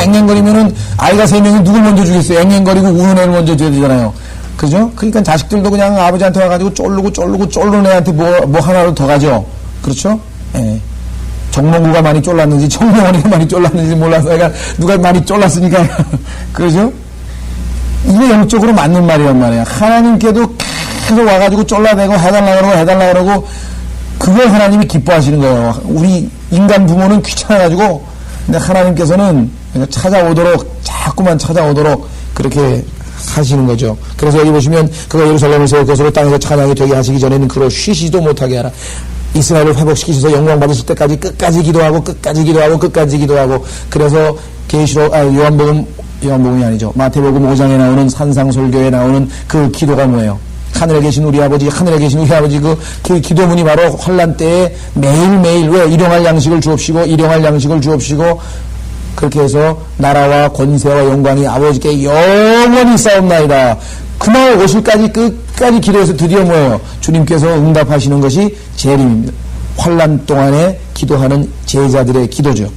앵앵거리면은 아이가 3명이 누굴 먼저 주겠어요? 앵앵거리고 우는 애를 먼저 줘야 되잖아요. 그죠? 그러니까 자식들도 그냥 아버지한테 와가지고 쫄르는 애한테 뭐 하나를 더 가죠. 그렇죠? 예. 정몽구가 많이 쫄랐는지, 정몽원이가 많이 쫄랐는지 몰라서 애가 누가 많이 쫄랐으니까. 그렇죠? 이게 영적으로 맞는 말이란 말이야. 하나님께도 계속 와가지고 쫄라대고 해달라 그러고, 그걸 하나님이 기뻐하시는 거예요. 우리 인간 부모는 귀찮아가지고, 근데 하나님께서는 자꾸만 찾아오도록 그렇게 하시는 거죠. 그래서 여기 보시면 그가 예루살렘을 세울 것으로 땅에서 찬양이 되게 하시기 전에는 그로 쉬지도 못하게 하라. 이스라엘을 회복시키셔서 영광 받으실 때까지 끝까지 기도하고 끝까지 기도하고 끝까지 기도하고. 그래서 요한복음이 아니죠. 마태복음 5장에 나오는 산상설교에 나오는 그 기도가 뭐예요? 하늘에 계신 우리 아버지, 하늘에 계신 우리 아버지, 그 기도문이 바로 환난 때에 매일매일 왜 일용할 양식을 주옵시고 그렇게 해서 나라와 권세와 영광이 아버지께 영원히 싸움나이다. 그날 오실까지 끝까지 기도해서 드디어 뭐예요? 주님께서 응답하시는 것이 재림입니다. 환난 동안에 기도하는 제자들의 기도죠.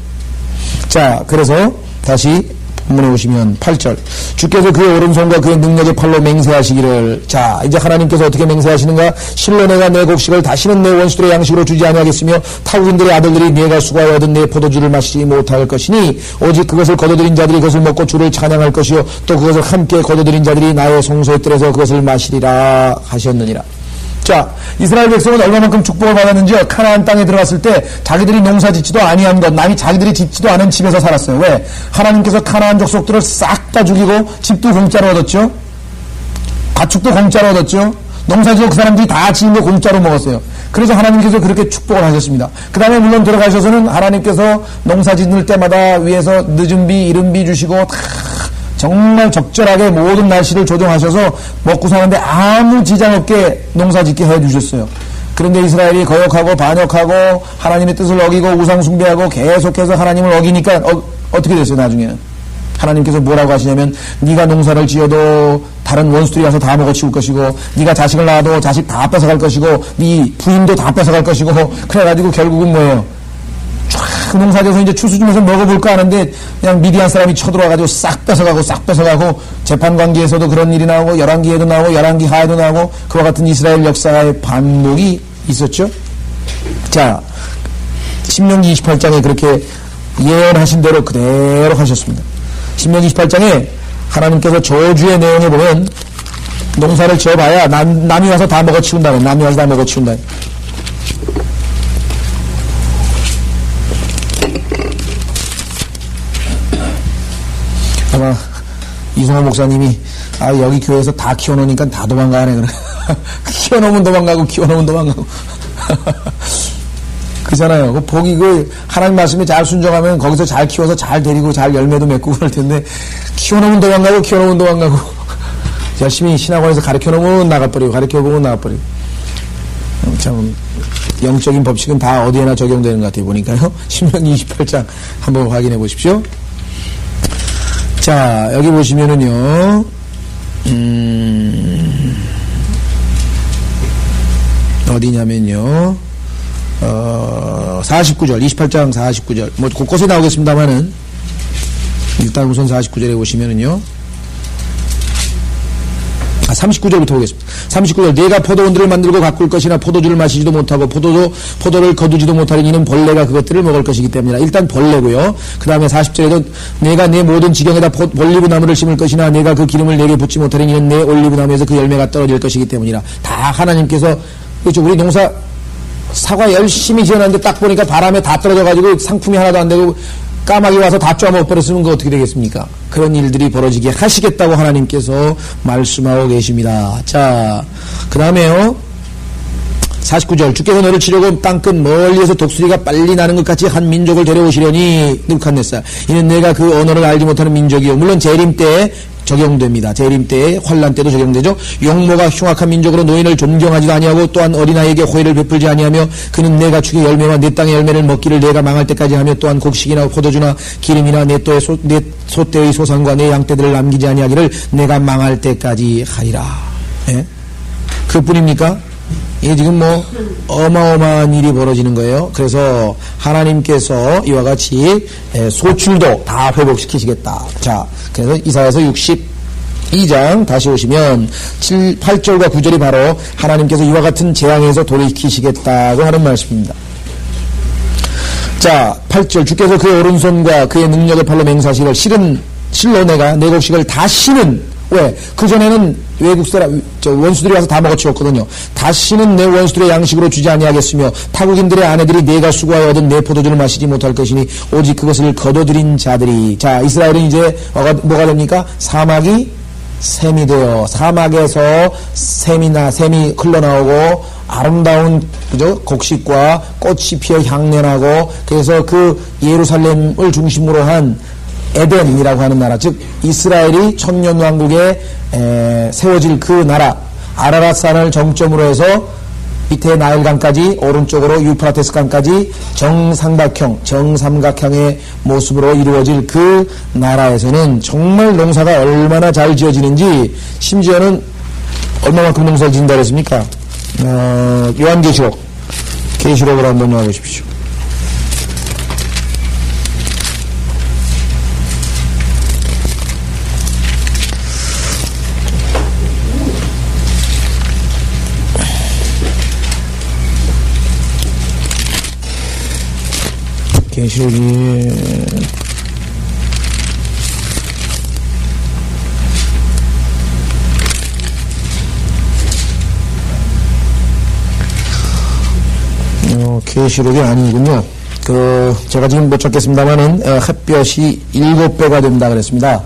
자, 그래서 다시 본문에 오시면 8절. 주께서 그의 오른손과 그의 능력의 팔로 맹세하시기를. 자, 이제 하나님께서 어떻게 맹세하시는가? 실로 내가 내 곡식을 다시는 내 원수들의 양식으로 주지 아니하겠으며 타국인들의 아들들이 내가 수고하여 얻은 내 포도주를 마시지 못할 것이니 오직 그것을 거둬들인 자들이 그것을 먹고 주를 찬양할 것이요 또 그것을 함께 거둬들인 자들이 나의 성소에 들어서 그것을 마시리라 하셨느니라. 자, 이스라엘 백성은 얼마만큼 축복을 받았는지요. 카나안 땅에 들어갔을 때 자기들이 농사 짓지도 아니한 것, 남이 자기들이 짓지도 않은 집에서 살았어요. 왜? 하나님께서 카나안 족속들을 싹 다 죽이고 집도 공짜로 얻었죠. 가축도 공짜로 얻었죠. 농사지어 그 사람들이 다 지은 거 공짜로 먹었어요. 그래서 하나님께서 그렇게 축복을 하셨습니다. 그 다음에 물론 들어가셔서는 하나님께서 농사 짓을 때마다 위에서 늦은 비, 이른 비 주시고 다 정말 적절하게 모든 날씨를 조정하셔서 먹고 사는데 아무 지장 없게 농사 짓게 해주셨어요. 그런데 이스라엘이 거역하고 반역하고 하나님의 뜻을 어기고 우상 숭배하고 계속해서 하나님을 어기니까 어떻게 됐어요? 나중에는 하나님께서 뭐라고 하시냐면 네가 농사를 지어도 다른 원수들이 와서 다 먹어치울 것이고 네가 자식을 낳아도 자식 다 뺏어갈 것이고 네 부인도 다 뺏어갈 것이고 그래가지고 결국은 뭐예요? 쫙 농사지어서 이제 추수 중에서 먹어볼까 하는데 그냥 미디안 사람이 쳐들어와가지고 싹 뺏어가고 재판관계에서도 그런 일이 나오고 열왕기에도 나오고 열왕기 하에도 나오고 그와 같은 이스라엘 역사의 반복이 있었죠. 자, 신명기 28장에 그렇게 예언하신 대로 그대로 하셨습니다. 신명기 28장에 하나님께서 저주의 내용에 보면 농사를 지어봐야 남이 와서 다 먹어치운다. 아마 이승호 목사님이 여기 교회에서 다 키워놓으니까 다 도망가네 그래. 키워놓으면 도망가고 그잖아요. 그 복이 하나님 말씀에 잘 순종하면 거기서 잘 키워서 잘 데리고 잘 열매도 맺고 그럴 텐데 키워놓으면 도망가고 열심히 신학원에서 가르쳐놓으면 나가버리고 참 영적인 법칙은 다 어디에나 적용되는 것 같아요. 보니까요. 신명기 28장 한번 확인해 보십시오. 자, 여기 보시면은요, 어디냐면요, 49절, 28장 49절, 뭐 곳곳에 나오겠습니다만은, 일단 우선 49절에 보시면은요, 39절부터 보겠습니다. 39절. 내가 포도원들을 만들고 가꿀 것이나 포도주를 마시지도 못하고 포도를 거두지도 못하는 이는 벌레가 그것들을 먹을 것이기 때문이라. 일단 벌레고요. 그 다음에 40절에도 내가 내 모든 지경에다 올리브 나무를 심을 것이나 내가 그 기름을 내게 붓지 못하는 이는 내 올리브 나무에서 그 열매가 떨어질 것이기 때문이라. 다 하나님께서, 그렇죠. 우리 농사 사과 열심히 지어놨는데 딱 보니까 바람에 다 떨어져가지고 상품이 하나도 안 되고 까마귀 와서 다 쪼아먹어버렸으면 그거 어떻게 되겠습니까? 그런 일들이 벌어지게 하시겠다고 하나님께서 말씀하고 계십니다. 자, 그 다음에요. 49절. 주께서 너를 치려고 땅끝 멀리에서 독수리가 빨리 나는 것 같이 한 민족을 데려오시려니 느부갓네살. 이는 내가 그 언어를 알지 못하는 민족이요. 물론 재림 때에 적용됩니다. 재림 때에 환난 때도 적용되죠. 용모가 흉악한 민족으로 노인을 존경하지도 아니하고 또한 어린아이에게 호의를 베풀지 아니하며 그는 내가 주의 열매와 내 땅의 열매를 먹기를 내가 망할 때까지 하며 또한 곡식이나 포도주나 기름이나 내 소떼의 소산과 내 양떼들을 남기지 아니하기를 내가 망할 때까지 하리라. 예? 그뿐입니까? 이게 지금 뭐 어마어마한 일이 벌어지는 거예요. 그래서 하나님께서 이와 같이 소출도 다 회복시키시겠다. 자, 그래서 이사야서 62장 다시 오시면 8절과 9절이 바로 하나님께서 이와 같은 재앙에서 돌이키시겠다고 하는 말씀입니다. 자, 8절. 주께서 그의 오른손과 그의 능력의 팔로 맹세하시기를 실로 내가 내 곡식을 다시는, 왜? 그전에는 원수들이 와서 다 먹어치웠거든요. 다시는 내 원수들의 양식으로 주지 아니하겠으며 타국인들의 아내들이 내가 수고하여 얻은 내 포도주를 마시지 못할 것이니 오직 그것을 거둬들인 자들이. 자, 이스라엘은 이제 뭐가 됩니까? 사막이 샘이 되어 사막에서 샘이 흘러나오고 아름다운 그죠? 곡식과 꽃이 피어 향연하고 그래서 그 예루살렘을 중심으로 한 에덴이라고 하는 나라, 즉 이스라엘이 천년왕국에 세워질 그 나라 아라랏산을 정점으로 해서 밑에 나일강까지 오른쪽으로 유프라테스 강까지 정삼각형의 모습으로 이루어질 그 나라에서는 정말 농사가 얼마나 잘 지어지는지, 심지어는 얼마만큼 농사를 지은다 그랬습니까? 계시록으로 한번 나와보십시오. 계시록이 계시록이 아니군요. 제가 지금 못 찾겠습니다만은 햇볕이 7배가 된다 그랬습니다.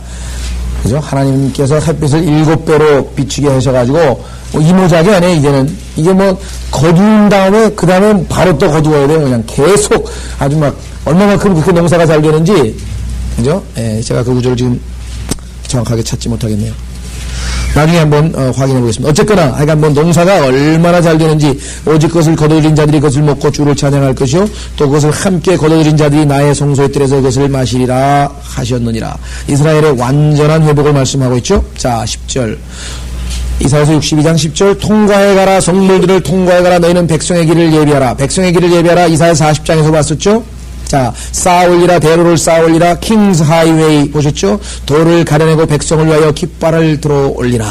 그죠? 하나님께서 햇빛을 7배로 비추게 하셔가지고 이모작이 아니에요. 이제는 이게 뭐 거두은 다음에 그 다음에 바로 또 거두어야 돼요. 그냥 계속 아주 막 얼마만큼 그 농사가 잘 되는지, 그죠? 제가 그 구절을 지금 정확하게 찾지 못하겠네요. 나중에 한번 확인해 보겠습니다. 어쨌거나 하여간 뭐 농사가 얼마나 잘 되는지, 오직 그것을 거둬들인 자들이 그것을 먹고 주를 찬양할 것이요 또 그것을 함께 거둬들인 자들이 나의 성소의 뜰에서 그것을 마시리라 하셨느니라. 이스라엘의 완전한 회복을 말씀하고 있죠. 자, 10절 이사야서 62장 10절 통과해 가라, 성물들을 통과해 가라, 너희는 백성의 길을 예비하라. 백성의 길을 예비하라. 이사야 40장에서 봤었죠. 자, 쌓아올리라, 대로를 쌓아올리라, 킹스 하이웨이 보셨죠? 도를 가려내고 백성을 위하여 깃발을 들어 올리라.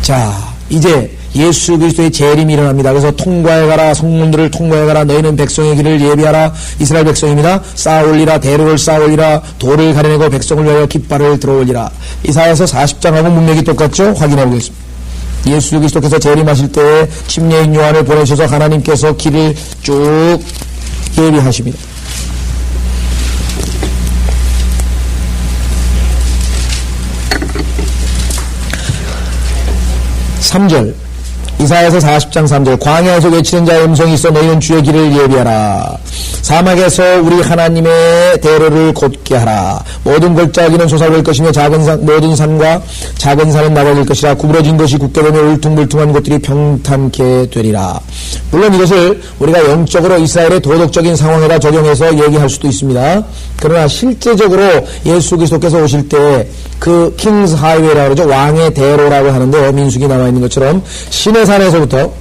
자, 이제 예수 그리스도의 재림이 일어납니다. 그래서 통과해 가라, 성문들을 통과해 가라, 너희는 백성의 길을 예비하라. 이스라엘 백성입니다. 쌓아올리라, 대로를 쌓아올리라, 도를 가려내고 백성을 위하여 깃발을 들어 올리라. 이사야서 40장하고 문맥이 똑같죠? 확인해 보겠습니다. 예수 그리스도께서 재림하실 때 침례인 요한을 보내셔서 하나님께서 길을 쭉 예비하십니다. 3절 이사야서 40장 3절 광야에서 외치는 자의 음성이 있어 너희는 주의 길을 예비하라. 사막에서 우리 하나님의 대로를 곧게 하라. 모든 골짜기는 솟아올 것이며 모든 산과 작은 산은 나눠질 것이라. 구부러진 것이 굳게 되며 울퉁불퉁한 곳들이 평탄케 되리라. 물론 이것을 우리가 영적으로 이스라엘의 도덕적인 상황에다 적용해서 얘기할 수도 있습니다. 그러나 실제적으로 예수 그리스도께서 오실 때 그 킹스 하이웨이라고 그러죠. 왕의 대로라고 하는데 민수기 나와 있는 것처럼 신의 산에서부터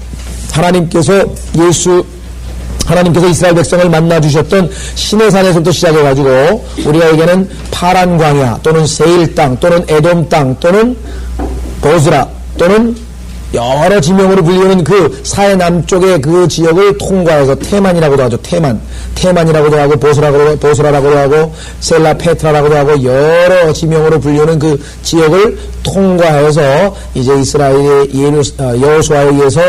하나님께서 이스라엘 백성을 만나주셨던 신의 산에서부터 시작해가지고 우리에게는 파란 광야 또는 세일 땅 또는 에돔 땅 또는 보스라 또는 여러 지명으로 불리는 그 사해 남쪽의 그 지역을 통과해서 테만이라고도 하죠. 테만이라고도 하고 보스라라고도 하고 셀라 페트라라고도 하고 여러 지명으로 불리는 그 지역을 통과해서 이제 이스라엘의 여호수아에 의해서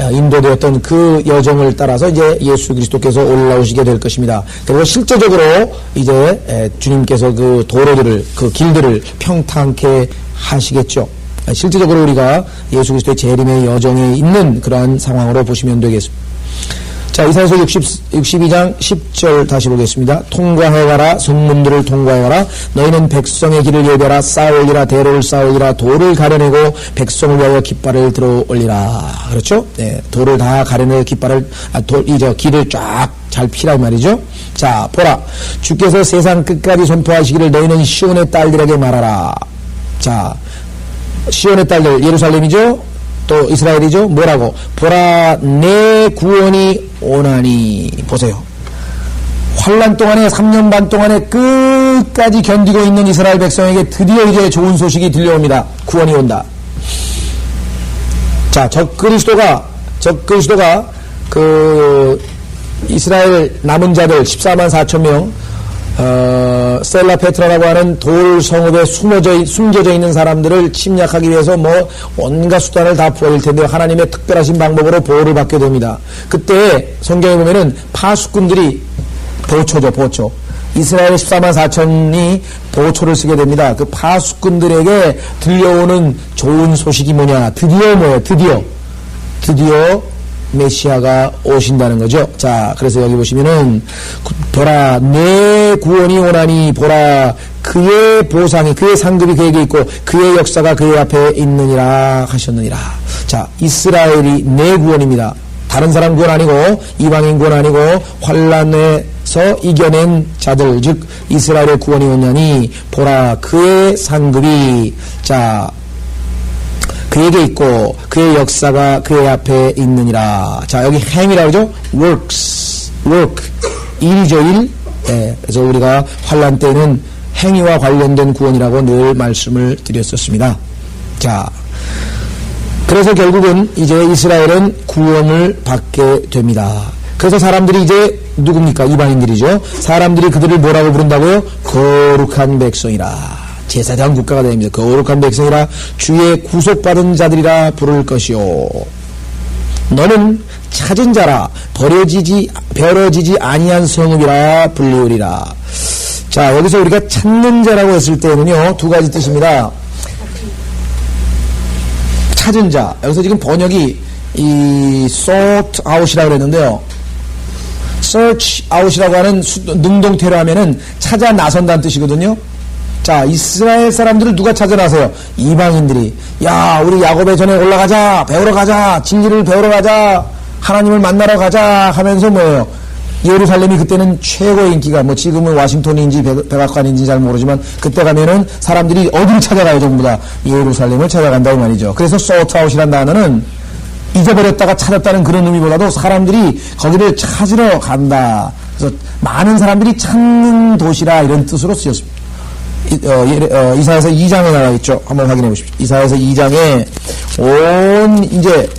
인도되었던 그 여정을 따라서 이제 예수 그리스도께서 올라오시게 될 것입니다. 그리고 실제적으로 이제 주님께서 그 도로들을 그 길들을 평탄케 하시겠죠. 실제적으로 우리가 예수 그리스도의 재림의 여정에 있는 그러한 상황으로 보시면 되겠습니다. 자, 이사야서 62장 10절 다시 보겠습니다. 통과해가라, 성문들을 통과해가라. 너희는 백성의 길을 예비하라. 쌓아올리라, 대로를 쌓아올리라. 돌을 가려내고 백성을 위하여 깃발을 들어 올리라. 그렇죠? 네, 돌을 다 가려내고 길을 쫙 잘 피라 이 말이죠. 자, 보라, 주께서 세상 끝까지 선포하시기를 너희는 시온의 딸들에게 말하라. 자, 시온의 딸들, 예루살렘이죠? 또 이스라엘이죠? 뭐라고? 보라, 내 구원이 오나니. 보세요. 환란 동안에 3년 반 동안에 끝까지 견디고 있는 이스라엘 백성에게 드디어 이제 좋은 소식이 들려옵니다. 구원이 온다. 자, 적 그리스도가 그 이스라엘 남은 자들 14만 4천 명 셀라 페트라라고 하는 돌 성읍에 숨겨져 있는 사람들을 침략하기 위해서 뭐 온갖 수단을 다 부어릴 텐데 하나님의 특별하신 방법으로 보호를 받게 됩니다. 그때 성경에 보면은 파수꾼들이 보초 이스라엘 14만 4천이 보초를 쓰게 됩니다. 그 파수꾼들에게 들려오는 좋은 소식이 뭐냐? 드디어 뭐예요? 드디어 메시아가 오신다는 거죠. 자, 그래서 여기 보시면은 보라 내 구원이 오나니 보라 그의 보상이 그의 상급이 그에게 있고 그의 역사가 그의 앞에 있느니라 하셨느니라. 자, 이스라엘이 내 구원입니다. 다른 사람 구원 아니고 이방인 구원 아니고 환란에서 이겨낸 자들 즉 이스라엘의 구원이 오냐니 보라 그의 상급이 자 그에게 있고 그의 역사가 그의 앞에 있느니라. 자, 여기 행이라고 그러죠? work 일이죠, 일. 예, 그래서 우리가 환란 때는 행위와 관련된 구원이라고 늘 말씀을 드렸었습니다. 자, 그래서 결국은 이제 이스라엘은 구원을 받게 됩니다. 그래서 사람들이 이제 누굽니까? 이방인들이죠. 사람들이 그들을 뭐라고 부른다고요? 거룩한 백성이라. 제사장 국가가 됩니다. 거룩한 백성이라 주의 구속받은 자들이라 부를 것이요. 너는 찾은 자라 버려지지 아니한 성읍이라 불리우리라. 자, 여기서 우리가 찾는 자라고 했을 때는요, 두 가지 뜻입니다. 찾은 자. 여기서 지금 번역이 이 sought out이라고 그랬는데요. search out이라고 하는 능동태로 하면은 찾아 나선다는 뜻이거든요. 자, 이스라엘 사람들을 누가 찾아 나서요? 이방인들이. 야, 우리 야곱의 전에 올라가자. 배우러 가자. 진리를 배우러 가자. 하나님을 만나러 가자 하면서 뭐예요? 예루살렘이 그때는 최고의 인기가 뭐 지금은 와싱턴인지 백악관인지 잘 모르지만 그때 가면은 사람들이 어디를 찾아가요? 전부 다 예루살렘을 찾아간다고 말이죠. 그래서 sought out이라는 단어는 잊어버렸다가 찾았다는 그런 의미보다도 사람들이 거기를 찾으러 간다. 그래서 많은 사람들이 찾는 도시라 이런 뜻으로 쓰였습니다. 이사야서 2장에 나와 있죠. 한번 확인해 보십시오. 이사야서 2장에 이제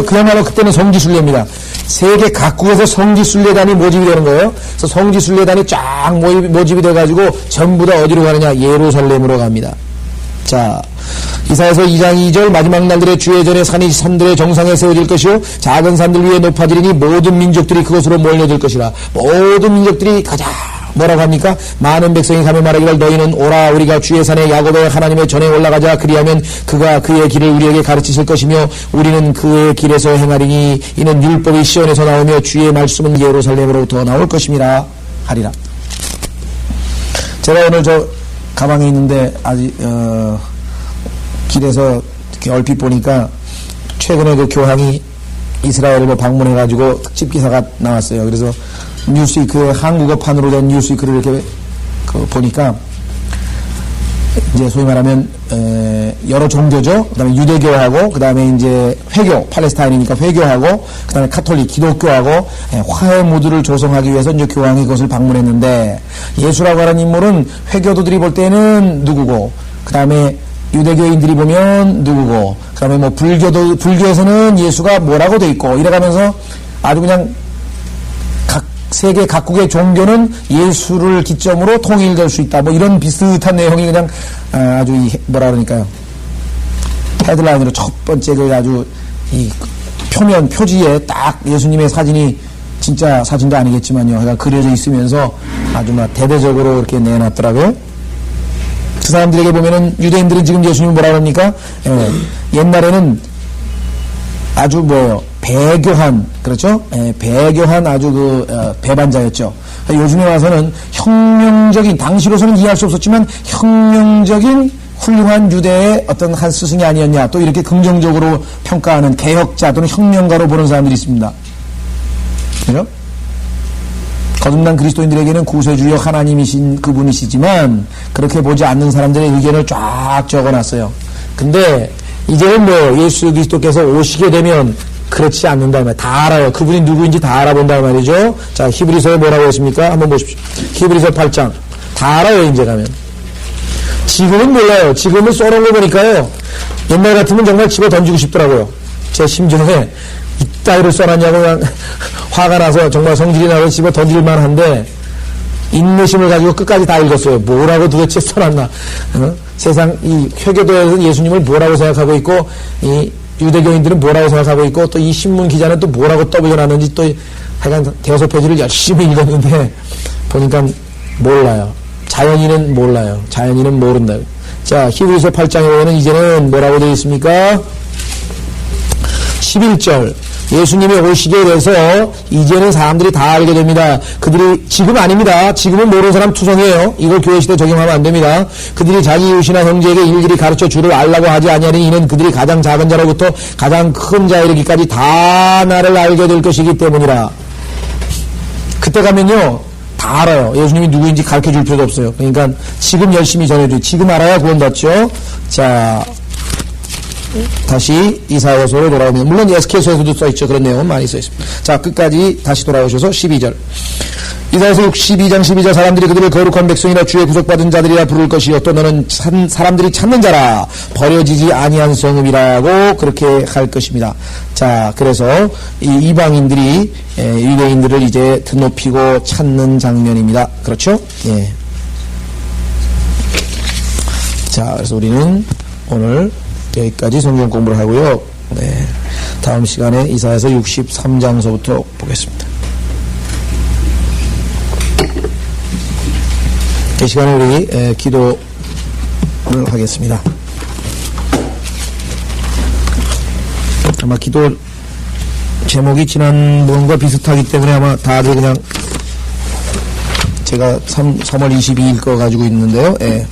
그야말로 그때는 성지순례입니다. 세계 각국에서 성지순례단이 모집이 되는 거예요. 그래서 성지순례단이 쫙 모집이 돼가지고 전부 다 어디로 가느냐? 예루살렘으로 갑니다. 자, 이사야서 2장 2절 마지막 날들의 주의 전에 산이 산들의 정상에 세워질 것이요 작은 산들 위에 높아지리니 모든 민족들이 그것으로 몰려들 것이라. 모든 민족들이 가자. 뭐라고 합니까? 많은 백성이 가며 말하기를 너희는 오라 우리가 주의 산에 야곱의 하나님의 전에 올라가자. 그리하면 그가 그의 길을 우리에게 가르치실 것이며 우리는 그의 길에서 행하리니 이는 율법이 시온에서 나오며 주의 말씀은 예루살렘으로부터 나올 것임이라 하리라. 제가 오늘 저 가방에 있는데 아직 길에서 이렇게 얼핏 보니까 최근에 그 교황이 이스라엘을 방문해가지고 특집 기사가 나왔어요. 그래서 뉴스위크의 한국어판으로 된 뉴스위크를 이렇게 보니까 이제 소위 말하면 여러 종교죠. 그다음에 유대교하고 그다음에 이제 회교 팔레스타인이니까 회교하고 그다음에 카톨릭 기독교하고 화해 무드를 조성하기 위해서 이제 교황이 그것을 방문했는데 예수라고 하는 인물은 회교도들이 볼 때는 누구고 그다음에 유대교인들이 보면 누구고 그다음에 뭐 불교에서는 예수가 뭐라고 돼 있고 이래가면서 아주 그냥 세계 각국의 종교는 예수를 기점으로 통일될 수 있다. 뭐 이런 비슷한 내용이 그냥 아주 뭐라 그러니까요. 헤드라인으로 첫 번째 그 아주 이 표지에 딱 예수님의 사진이 진짜 사진도 아니겠지만요. 그려져 있으면서 아주 막 대대적으로 이렇게 내놨더라고요. 그 사람들에게 보면은 유대인들은 지금 예수님을 뭐라 그럽니까? 옛날에는 아주 배교한, 그렇죠? 배교한 아주 배반자였죠. 요즘에 와서는 혁명적인, 당시로서는 이해할 수 없었지만 혁명적인 훌륭한 유대의 어떤 한 스승이 아니었냐, 또 이렇게 긍정적으로 평가하는 개혁자 또는 혁명가로 보는 사람들이 있습니다. 그죠? 거듭난 그리스도인들에게는 구세주여 하나님이신 그분이시지만 그렇게 보지 않는 사람들의 의견을 쫙 적어놨어요. 근데 이제는 예수 그리스도께서 오시게 되면 그렇지 않는다 말이에요. 다 알아요. 그분이 누구인지 다 알아본다 말이죠. 자, 히브리서에 뭐라고 했습니까? 한번 보십시오. 히브리서 8장. 다 알아요, 이제 가면. 지금은 몰라요. 지금은 써놓은 거 보니까요. 옛날 같으면 정말 집어 던지고 싶더라고요. 제 심정에 이따위를 써놨냐고 그냥 화가 나서 정말 성질이 나서 집어 던질만 한데 인내심을 가지고 끝까지 다 읽었어요. 뭐라고 도대체 써놨나. 세상 이 회교도에서는 예수님을 뭐라고 생각하고 있고 이 유대교인들은 뭐라고 생각하고 있고 또 이 신문 기자는 또 뭐라고 떠벌려놨는지 또 하여간 대여섯 페이지를 열심히 읽었는데 보니까 몰라요. 자연인은 몰라요. 자연인은 모른다. 자, 히브리서 8장에 보면 이제는 뭐라고 되어 있습니까? 11절. 예수님이 오시게 돼서 이제는 사람들이 다 알게 됩니다. 그들이 지금 아닙니다. 지금은 모르는 사람 투성이에요. 이걸 교회시대 적용하면 안 됩니다. 그들이 자기 이웃이나 형제에게 일일이 가르쳐 주를 알라고 하지 아니하니 이는 그들이 가장 작은 자로부터 가장 큰 자에 이르기까지 다 나를 알게 될 것이기 때문이라. 그때 가면요 다 알아요. 예수님이 누구인지 가르쳐 줄 필요도 없어요. 그러니까 지금 열심히 전해줘요. 지금 알아야 구원받죠. 자, 다시 이사야서로 돌아오면, 물론 에스겔서에서도 써있죠. 그런 내용은 많이 써있습니다. 자, 끝까지 다시 돌아오셔서 12절. 이사야서 12장 12절. 사람들이 그들을 거룩한 백성이라 주의 구속받은 자들이라 부를 것이요 또 너는 사람들이 찾는 자라 버려지지 아니한 성읍이라고 그렇게 할 것입니다. 자, 그래서 이 이방인들이 유대인들을 이제 드높이고 찾는 장면입니다. 그렇죠? 예. 자, 그래서 우리는 오늘 여기까지 성경 공부를 하고요. 네. 다음 시간에 이사야서 63장서부터 보겠습니다. 이 시간에 우리 기도를 하겠습니다. 아마 기도 제목이 지난번과 비슷하기 때문에 아마 다들 그냥 제가 3월 22일 거 가지고 있는데요. 예.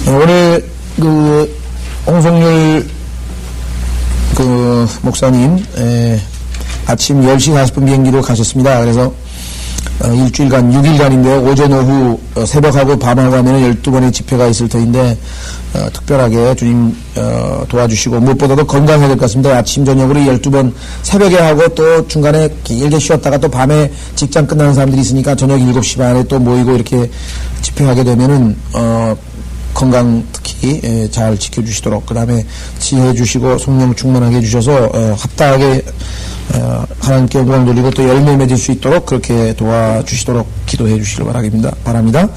오늘 홍성률 목사님 아침 10시 40분 비행기로 가셨습니다. 그래서 일주일간 6일간인데요. 오전 오후 새벽하고 밤하고 하면 12번의 집회가 있을 터인데 특별하게 주님 도와주시고 무엇보다도 건강해야 될 것 같습니다. 아침 저녁으로 12번 새벽에 하고 또 중간에 길게 쉬었다가 또 밤에 직장 끝나는 사람들이 있으니까 저녁 7시 반에 또 모이고 이렇게 집회하게 되면은 건강 특히 잘 지켜주시도록, 그 다음에 지혜 주시고 성령 충만하게 해주셔서 합당하게 하나님께 영광 돌리고 또 열매 맺을 수 있도록 그렇게 도와주시도록 기도해 주시길 바랍니다.